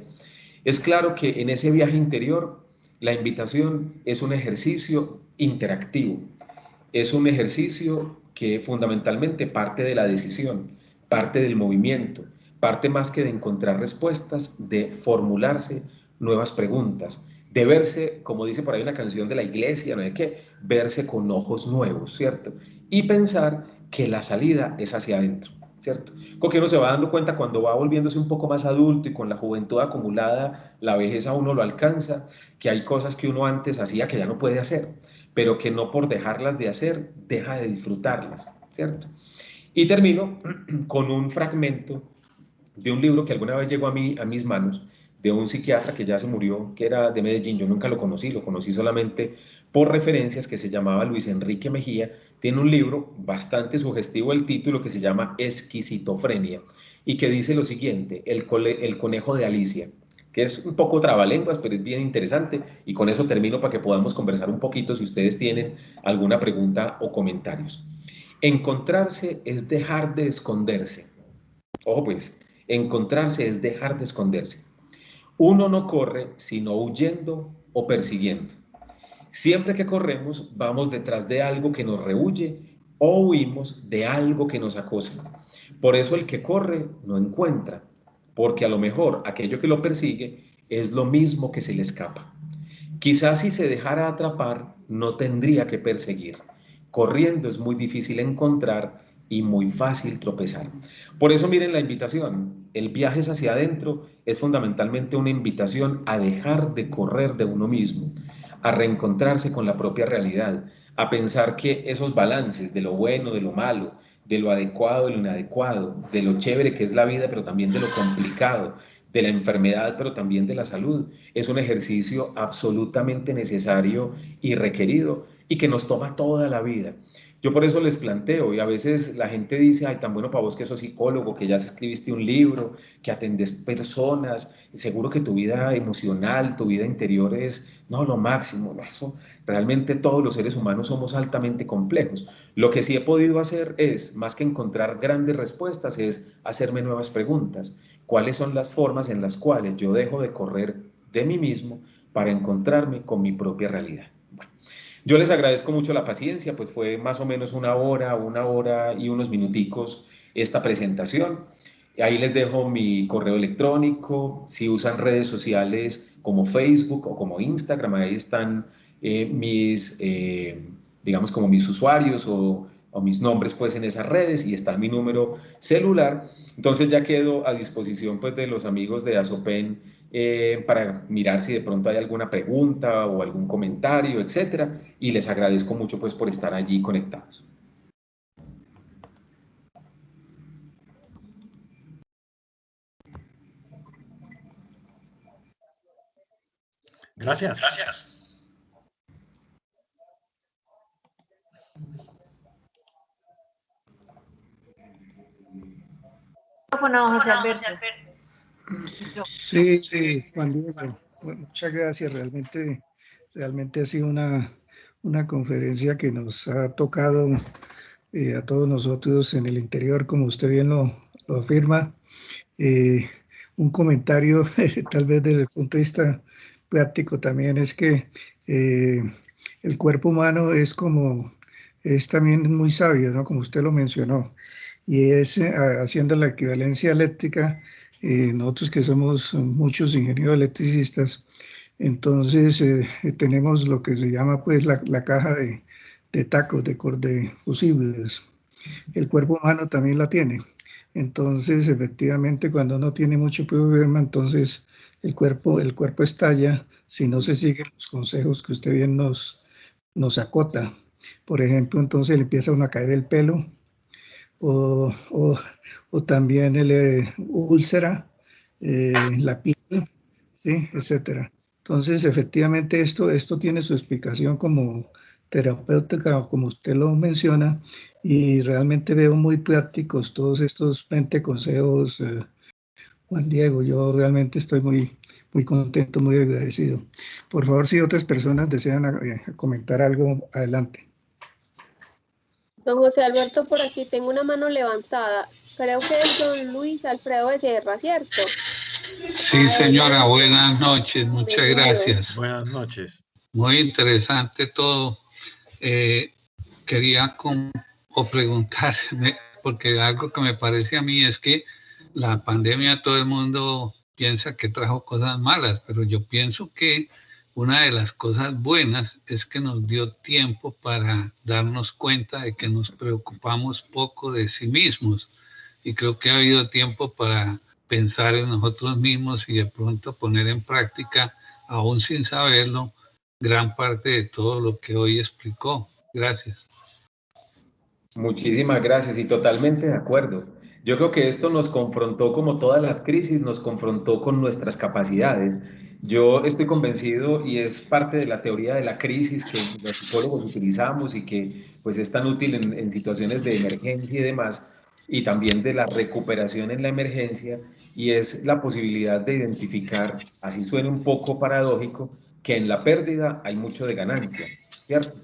Es claro que en ese viaje interior la invitación es un ejercicio interactivo, es un ejercicio que fundamentalmente parte de la decisión, parte del movimiento, parte más que de encontrar respuestas, de formularse nuevas preguntas, de verse, como dice por ahí una canción de la iglesia, ¿no hay que verse con ojos nuevos, ¿cierto? Y pensar que la salida es hacia adentro, ¿cierto? Con que uno se va dando cuenta cuando va volviéndose un poco más adulto y con la juventud acumulada, la vejez a uno lo alcanza, que hay cosas que uno antes hacía que ya no puede hacer, pero que no por dejarlas de hacer, deja de disfrutarlas, ¿cierto? Y termino con un fragmento de un libro que alguna vez llegó a mis manos, de un psiquiatra que ya se murió, que era de Medellín. Yo nunca lo conocí solamente por referencias, que se llamaba Luis Enrique Mejía. Tiene un libro bastante sugestivo, el título, que se llama Esquizofrenia, y que dice lo siguiente: el conejo de Alicia, que es un poco trabalenguas, pero es bien interesante, y con eso termino para que podamos conversar un poquito si ustedes tienen alguna pregunta o comentarios. Encontrarse es dejar de esconderse. Ojo pues, encontrarse es dejar de esconderse. Uno no corre sino huyendo o persiguiendo. Siempre que corremos, vamos detrás de algo que nos rehuye o huimos de algo que nos acosa. Por eso el que corre no encuentra, porque a lo mejor aquello que lo persigue es lo mismo que se le escapa. Quizás si se dejara atrapar, no tendría que perseguir. corriendo es muy difícil encontrar y muy fácil tropezar. Por eso miren la invitación, el viaje es hacia adentro, es fundamentalmente una invitación a dejar de correr de uno mismo, a reencontrarse con la propia realidad, a pensar que esos balances de lo bueno, de lo malo, de lo adecuado, de lo inadecuado, de lo chévere que es la vida, pero también de lo complicado, de la enfermedad, pero también de la salud, es un ejercicio absolutamente necesario y requerido y que nos toma toda la vida. Yo por eso les planteo, y a veces la gente dice, ay, tan bueno para vos que sos psicólogo, que ya escribiste un libro, que atendés personas, seguro que tu vida emocional, tu vida interior es, no, lo máximo, no, eso, realmente todos los seres humanos somos altamente complejos. Lo que sí he podido hacer es, más que encontrar grandes respuestas, es hacerme nuevas preguntas. ¿Cuáles son las formas en las cuales yo dejo de correr de mí mismo para encontrarme con mi propia realidad? Bueno, yo les agradezco mucho la paciencia, pues fue más o menos una hora y unos minuticos esta presentación. Ahí les dejo mi correo electrónico. Si usan redes sociales como Facebook o como Instagram, ahí están digamos, como mis usuarios o mis nombres pues en esas redes y está mi número celular. Entonces ya quedo a disposición pues de los amigos de Asopen para mirar si de pronto hay alguna pregunta o algún comentario, etcétera. Y les agradezco mucho pues por estar allí conectados. Gracias. Gracias. José Alberto. Sí, Juan Diego, bueno, muchas gracias. Realmente ha sido una conferencia que nos ha tocado a todos nosotros en el interior, como usted bien lo afirma. Un comentario, tal vez desde el punto de vista práctico también, es que el cuerpo humano es también muy sabio, ¿no? Como usted lo mencionó, y es haciendo la equivalencia eléctrica, nosotros que somos muchos ingenieros electricistas, entonces tenemos lo que se llama pues la caja de tacos, de fusibles. El cuerpo humano también la tiene. Entonces, efectivamente, cuando uno tiene mucho problema, entonces el cuerpo estalla si no se siguen los consejos que usted bien nos acota. Por ejemplo, entonces le empieza a uno a caer el pelo o, o, o también el úlcera, la piel, ¿sí? Etcétera. Entonces, efectivamente, esto tiene su explicación como terapéutica, como usted lo menciona, y realmente veo muy prácticos todos estos 20 consejos, Juan Diego. Yo realmente estoy muy contento, muy agradecido. Por favor, si otras personas desean comentar algo, adelante. Don José Alberto, por aquí tengo una mano levantada. Creo que es don Luis Alfredo Becerra, ¿cierto? Sí, señora, buenas noches, muchas gracias. Buenas noches. Muy interesante todo. Quería preguntarme, porque algo que me parece a mí es que la pandemia todo el mundo piensa que trajo cosas malas, pero yo pienso que una de las cosas buenas es que nos dio tiempo para darnos cuenta de que nos preocupamos poco de sí mismos, y creo que ha habido tiempo para pensar en nosotros mismos y de pronto poner en práctica, aún sin saberlo, gran parte de todo lo que hoy explicó. Gracias. Muchísimas gracias y totalmente de acuerdo. Yo creo que esto nos confrontó, como todas las crisis, nos confrontó con nuestras capacidades. Yo estoy convencido, y es parte de la teoría de la crisis que los psicólogos utilizamos y que pues es tan útil en situaciones de emergencia y demás, y también de la recuperación en la emergencia, y es la posibilidad de identificar, así suene un poco paradójico, que en la pérdida hay mucho de ganancia, ¿cierto?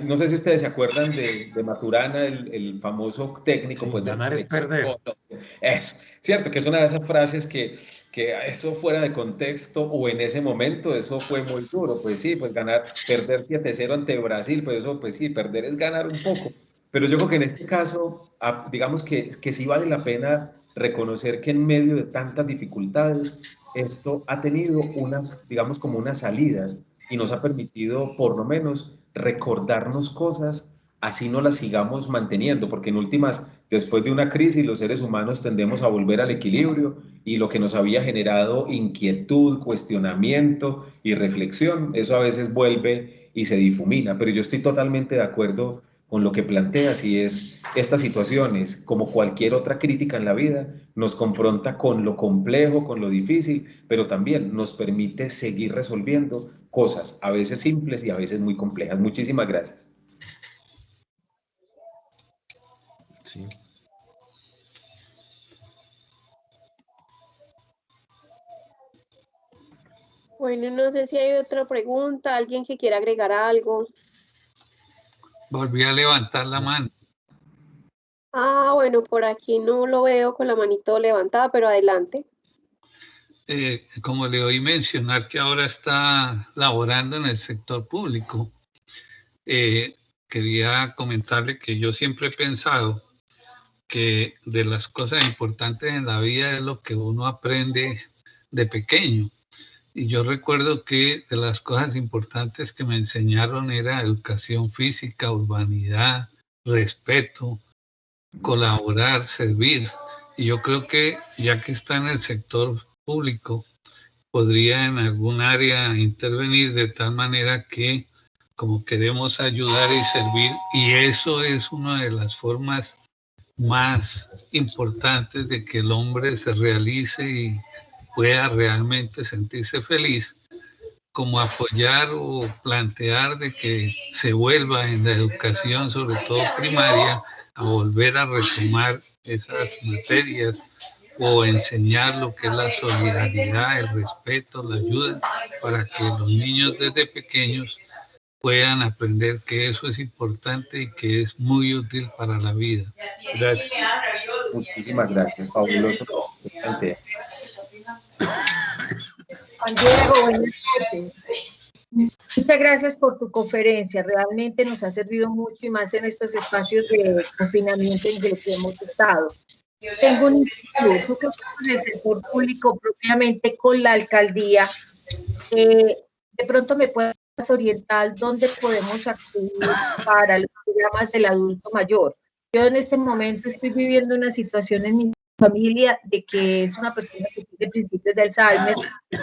No sé si ustedes se acuerdan de Maturana, el famoso técnico Sí, pues, de la ganar es selección perder. Colombia. Es cierto que es una de esas frases que eso fuera de contexto o en ese momento eso fue muy duro. Pues sí, pues perder 7-0 ante Brasil, pues eso, pues sí, perder es ganar un poco. Pero yo creo que en este caso, digamos que sí vale la pena reconocer que en medio de tantas dificultades, esto ha tenido unas, digamos, como unas salidas y nos ha permitido por lo menos recordarnos cosas así no las sigamos manteniendo, porque en últimas, después de una crisis, los seres humanos tendemos a volver al equilibrio y lo que nos había generado inquietud, cuestionamiento y reflexión, eso a veces vuelve y se difumina, pero yo estoy totalmente de acuerdo con lo que planteas y es estas situaciones, como cualquier otra crítica en la vida, nos confronta con lo complejo, con lo difícil, pero también nos permite seguir resolviendo cosas, a veces simples y a veces muy complejas. Muchísimas gracias. Sí. Bueno, no sé si hay otra pregunta, alguien que quiera agregar algo. Volví a levantar la mano. Ah, bueno, por aquí no lo veo con la manito levantada, pero adelante. Como le oí mencionar que ahora está laborando en el sector público, quería comentarle que yo siempre he pensado que de las cosas importantes en la vida es lo que uno aprende de pequeño. Y yo recuerdo que de las cosas importantes que me enseñaron era educación física, urbanidad, respeto, colaborar, servir. Y yo creo que ya que está en el sector público, podría en algún área intervenir de tal manera que como queremos ayudar y servir, y eso es una de las formas más importantes de que el hombre se realice y pueda realmente sentirse feliz, como apoyar o plantear de que se vuelva en la educación, sobre todo primaria, a volver a retomar esas materias o enseñar lo que es la solidaridad, el respeto, la ayuda, para que los niños desde pequeños puedan aprender que eso es importante y que es muy útil para la vida. Gracias. Muchísimas gracias, fabuloso. Juan Diego, buenas tardes. Muchas gracias por tu conferencia, realmente nos ha servido mucho y más en estos espacios de confinamiento en los que hemos estado. Tengo un inquietud, tú que estás en el sector público propiamente con la alcaldía, de pronto me puedes orientar dónde podemos acudir para los programas del adulto mayor. Yo en este momento estoy viviendo una situación en mi familia de que es una persona que tiene principios de Alzheimer,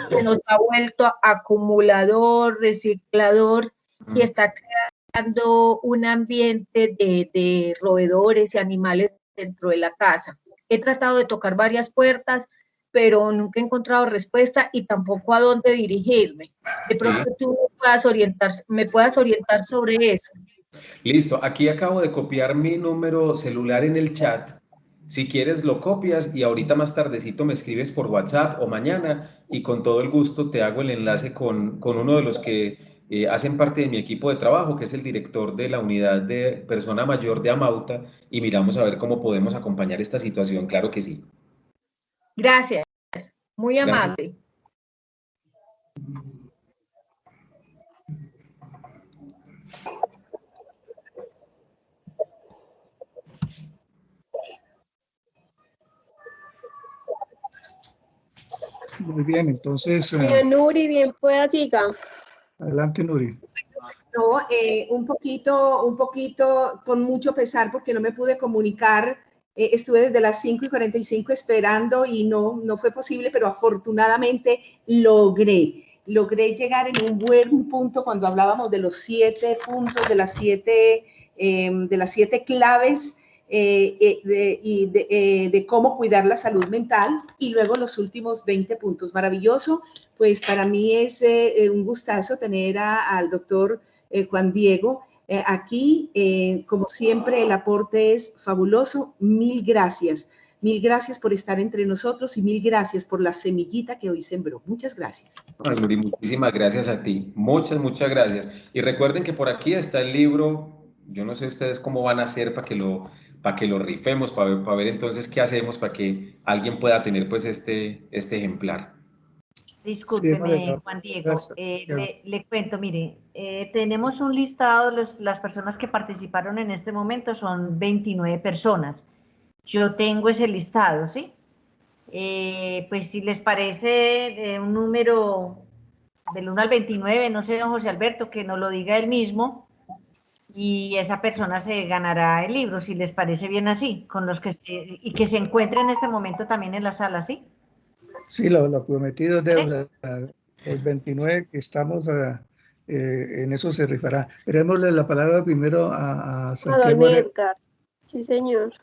que nos ha vuelto acumulador, reciclador y está creando un ambiente de roedores y animales dentro de la casa. He tratado de tocar varias puertas, pero nunca he encontrado respuesta y tampoco a dónde dirigirme. De pronto tú me puedas orientar sobre eso. Listo, aquí acabo de copiar mi número celular en el chat. Si quieres lo copias y ahorita más tardecito me escribes por WhatsApp o mañana y con todo el gusto te hago el enlace con uno de los que hacen parte de mi equipo de trabajo, que es el director de la unidad de persona mayor de Amauta, y miramos a ver cómo podemos acompañar esta situación. Claro que sí. Gracias, muy amable. Gracias. Muy bien, entonces, Nuri, bien pueda, siga. adelante, Nuri. No, un poquito con mucho pesar porque no me pude comunicar. Estuve desde las 5:45 esperando y no fue posible, pero afortunadamente logré llegar en un buen punto cuando hablábamos de los 7 puntos, de las 7 claves de cómo cuidar la salud mental, y luego los últimos 20 puntos. Maravilloso, pues para mí es un gustazo tener al doctor Juan Diego aquí. Como siempre, el aporte es fabuloso. Mil gracias por estar entre nosotros y mil gracias por la semillita que hoy sembró. Muchas gracias. Ay, Nuri, muchísimas gracias a ti. Muchas gracias. Y recuerden que por aquí está el libro. Yo no sé ustedes cómo van a hacer para que lo rifemos, para ver entonces qué hacemos para que alguien pueda tener pues este ejemplar. Discúlpeme, Juan Diego, le cuento, mire, tenemos un listado, las personas que participaron en este momento son 29 personas. Yo tengo ese listado, ¿sí? Pues si les parece un número del 1 al 29, no sé, don José Alberto, que nos lo diga él mismo. y esa persona se ganará el libro, si les parece bien así, con los que y que se encuentre en este momento también en la sala, ¿sí? Sí, lo prometido es deuda. Los 29 que estamos en eso se rifará. Démosle la palabra primero a A Santiago don Arenas. Edgar. Sí, señor.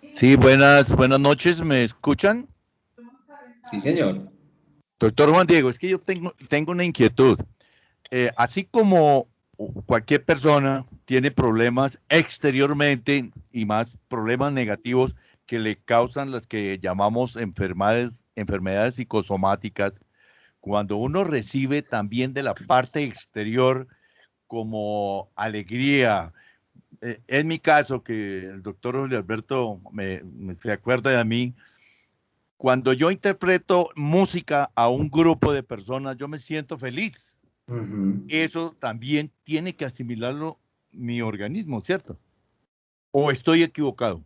Sí, buenas noches, ¿me escuchan? Sí, señor. Doctor Juan Diego, es que yo tengo una inquietud. Así como cualquier persona tiene problemas exteriormente y más problemas negativos que le causan las que llamamos enfermedades psicosomáticas, cuando uno recibe también de la parte exterior como alegría, en mi caso, que el doctor José Alberto se acuerda de mí, cuando yo interpreto música a un grupo de personas, yo me siento feliz. Eso también tiene que asimilarlo mi organismo, ¿cierto? ¿O estoy equivocado?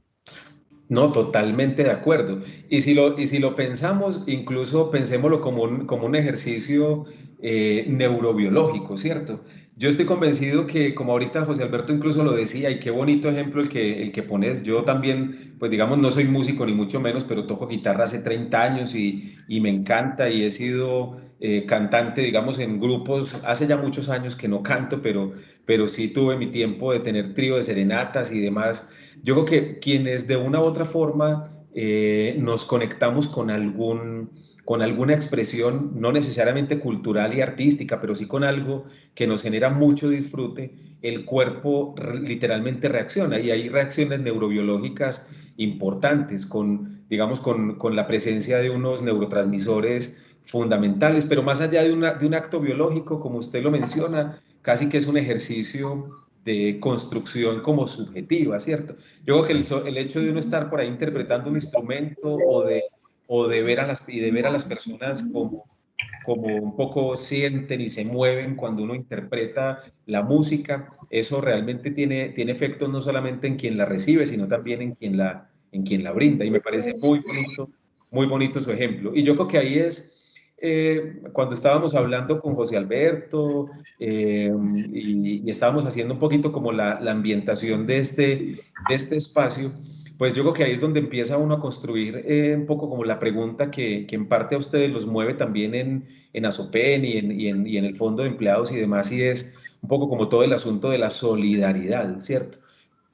No, totalmente de acuerdo. Y si lo pensamos, incluso pensémoslo como un ejercicio neurobiológico, ¿cierto? Yo estoy convencido que, como ahorita José Alberto incluso lo decía, y qué bonito ejemplo el que pones, yo también, pues digamos, no soy músico ni mucho menos, pero toco guitarra hace 30 años y me encanta y he sido cantante, digamos, en grupos, hace ya muchos años que no canto, pero sí tuve mi tiempo de tener trío de serenatas y demás. Yo creo que quienes de una u otra forma nos conectamos con alguna expresión, no necesariamente cultural y artística, pero sí con algo que nos genera mucho disfrute, el cuerpo literalmente reacciona y hay reacciones neurobiológicas importantes digamos, con la presencia de unos neurotransmisores fundamentales, pero más allá de un acto biológico, como usted lo menciona, casi que es un ejercicio de construcción como subjetiva, ¿cierto? Yo creo que el hecho de uno estar por ahí interpretando un instrumento o de ver a las personas como un poco sienten y se mueven cuando uno interpreta la música, eso realmente tiene efectos no solamente en quien la recibe, sino también en quien la brinda. Y me parece muy bonito su ejemplo. Y yo creo que ahí es cuando estábamos hablando con José Alberto y estábamos haciendo un poquito como la ambientación de este espacio, pues yo creo que ahí es donde empieza uno a construir un poco como la pregunta que en parte a ustedes los mueve también en Asopen y en el Fondo de Empleados y demás, y es un poco como todo el asunto de la solidaridad, ¿cierto?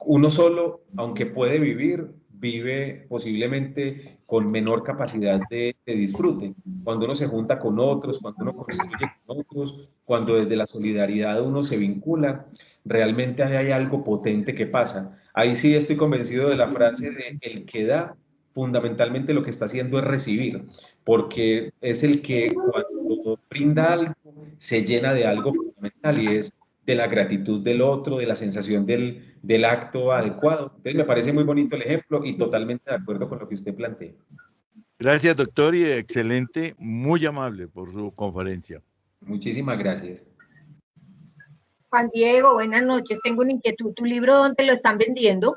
Uno solo, aunque puede vivir, vive posiblemente con menor capacidad de disfrute. Cuando uno se junta con otros, cuando uno construye con otros, cuando desde la solidaridad uno se vincula, realmente hay algo potente que pasa. Ahí sí estoy convencido de la frase de el que da, fundamentalmente lo que está haciendo es recibir, porque es el que cuando brinda algo se llena de algo fundamental y es de la gratitud del otro, de la sensación del acto adecuado. Entonces me parece muy bonito el ejemplo y totalmente de acuerdo con lo que usted plantea. Gracias, doctor, y excelente, muy amable por su conferencia. Muchísimas gracias. Juan Diego, buenas noches. Tengo una inquietud. ¿Tu libro dónde lo están vendiendo?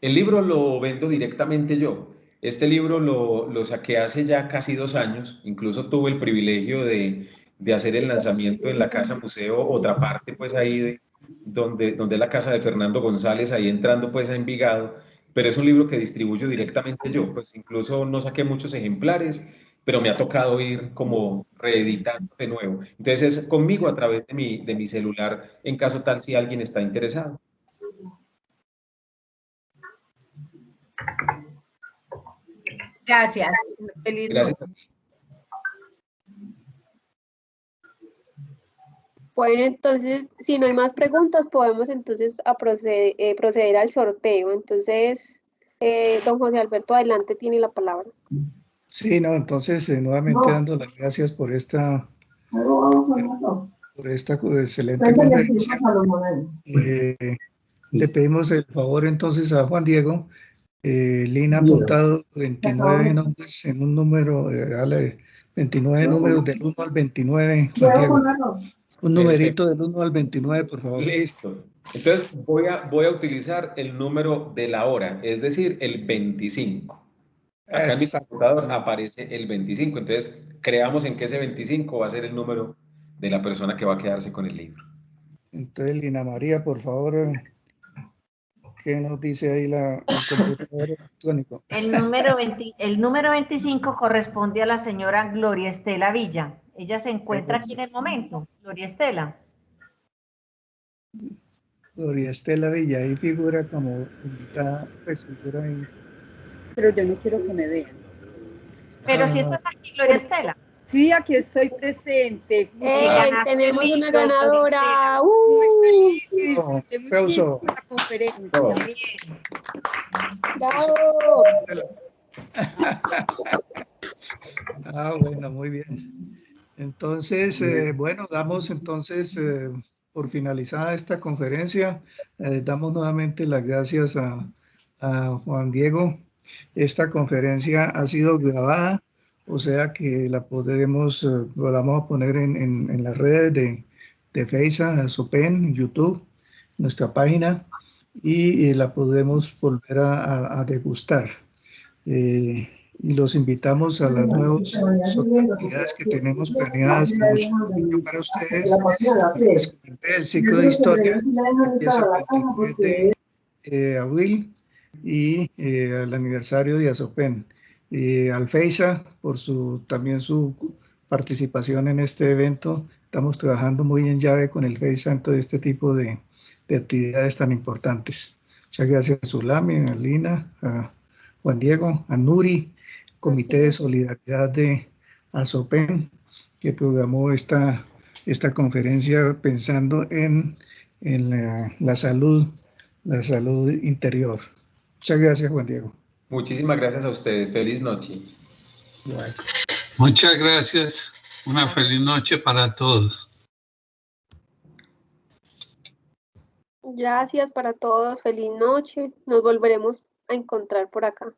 El libro lo vendo directamente yo. Este libro lo saqué hace ya casi 2 años. Incluso tuve el privilegio de hacer el lanzamiento en la Casa Museo, otra parte pues ahí donde es la casa de Fernando González, ahí entrando pues a Envigado. Pero es un libro que distribuyo directamente yo. Pues incluso no saqué muchos ejemplares, pero me ha tocado ir como reeditando de nuevo. Entonces es conmigo a través de mi celular en caso tal si alguien está interesado. Gracias. Feliz Gracias noche. a ti. Bueno, entonces, si no hay más preguntas, podemos entonces proceder al sorteo. Entonces, don José Alberto, adelante, tiene la palabra. Sí, no, entonces nuevamente dando las gracias por esta excelente conferencia. Le pedimos el favor entonces a Juan Diego. Lina ha apuntado 29 nombres en un número, dale, 29 números del 1 al 29, Juan Diego. Un numerito del 1 al 29, por favor. Listo. Entonces voy a utilizar el número de la hora, es decir, el 25. Acá en mi computador aparece el 25. Entonces creamos en que ese 25 va a ser el número de la persona que va a quedarse con el libro. Entonces, Lina María, por favor, ¿qué nos dice ahí el computador electrónico? El número 25 corresponde a la señora Gloria Estela Villa. Ella se encuentra aquí en el momento. Gloria Estela. Gloria Estela Villa, ahí figura como invitada, pues figura ahí. Pero yo no quiero que me vean. Pero Ah, si estás aquí, Gloria Estela. Sí, aquí estoy presente. Tenemos el una libro, ganadora. Muy feliz y Oh, disfruté aplauso. muchísimo la conferencia. ¡Bravo! Ah, bueno, muy bien. Entonces, bueno, damos entonces por finalizada esta conferencia. Damos nuevamente las gracias a Juan Diego. Esta conferencia ha sido grabada, o sea que la podemos, lo vamos a poner en las redes de Facebook, Sopen, YouTube, nuestra página, y la podemos volver a degustar. Y los invitamos a las nuevas actividades que tenemos planeadas con mucho cariño para ustedes. Les comenté el ciclo de historia que empieza el 23 de abril y el aniversario de Asopen. Al FEISA por también su participación en este evento. Estamos trabajando muy en llave con el FEISA en todo este tipo de actividades tan importantes. Muchas gracias a Zulami, a Lina, a Juan Diego, a Nuri, Comité de Solidaridad de Asopen, que programó esta conferencia pensando en la salud interior. Muchas gracias, Juan Diego. Muchísimas gracias a ustedes. Feliz noche. Bye. Muchas gracias. Una feliz noche para todos. Gracias para todos. Feliz noche. Nos volveremos a encontrar por acá.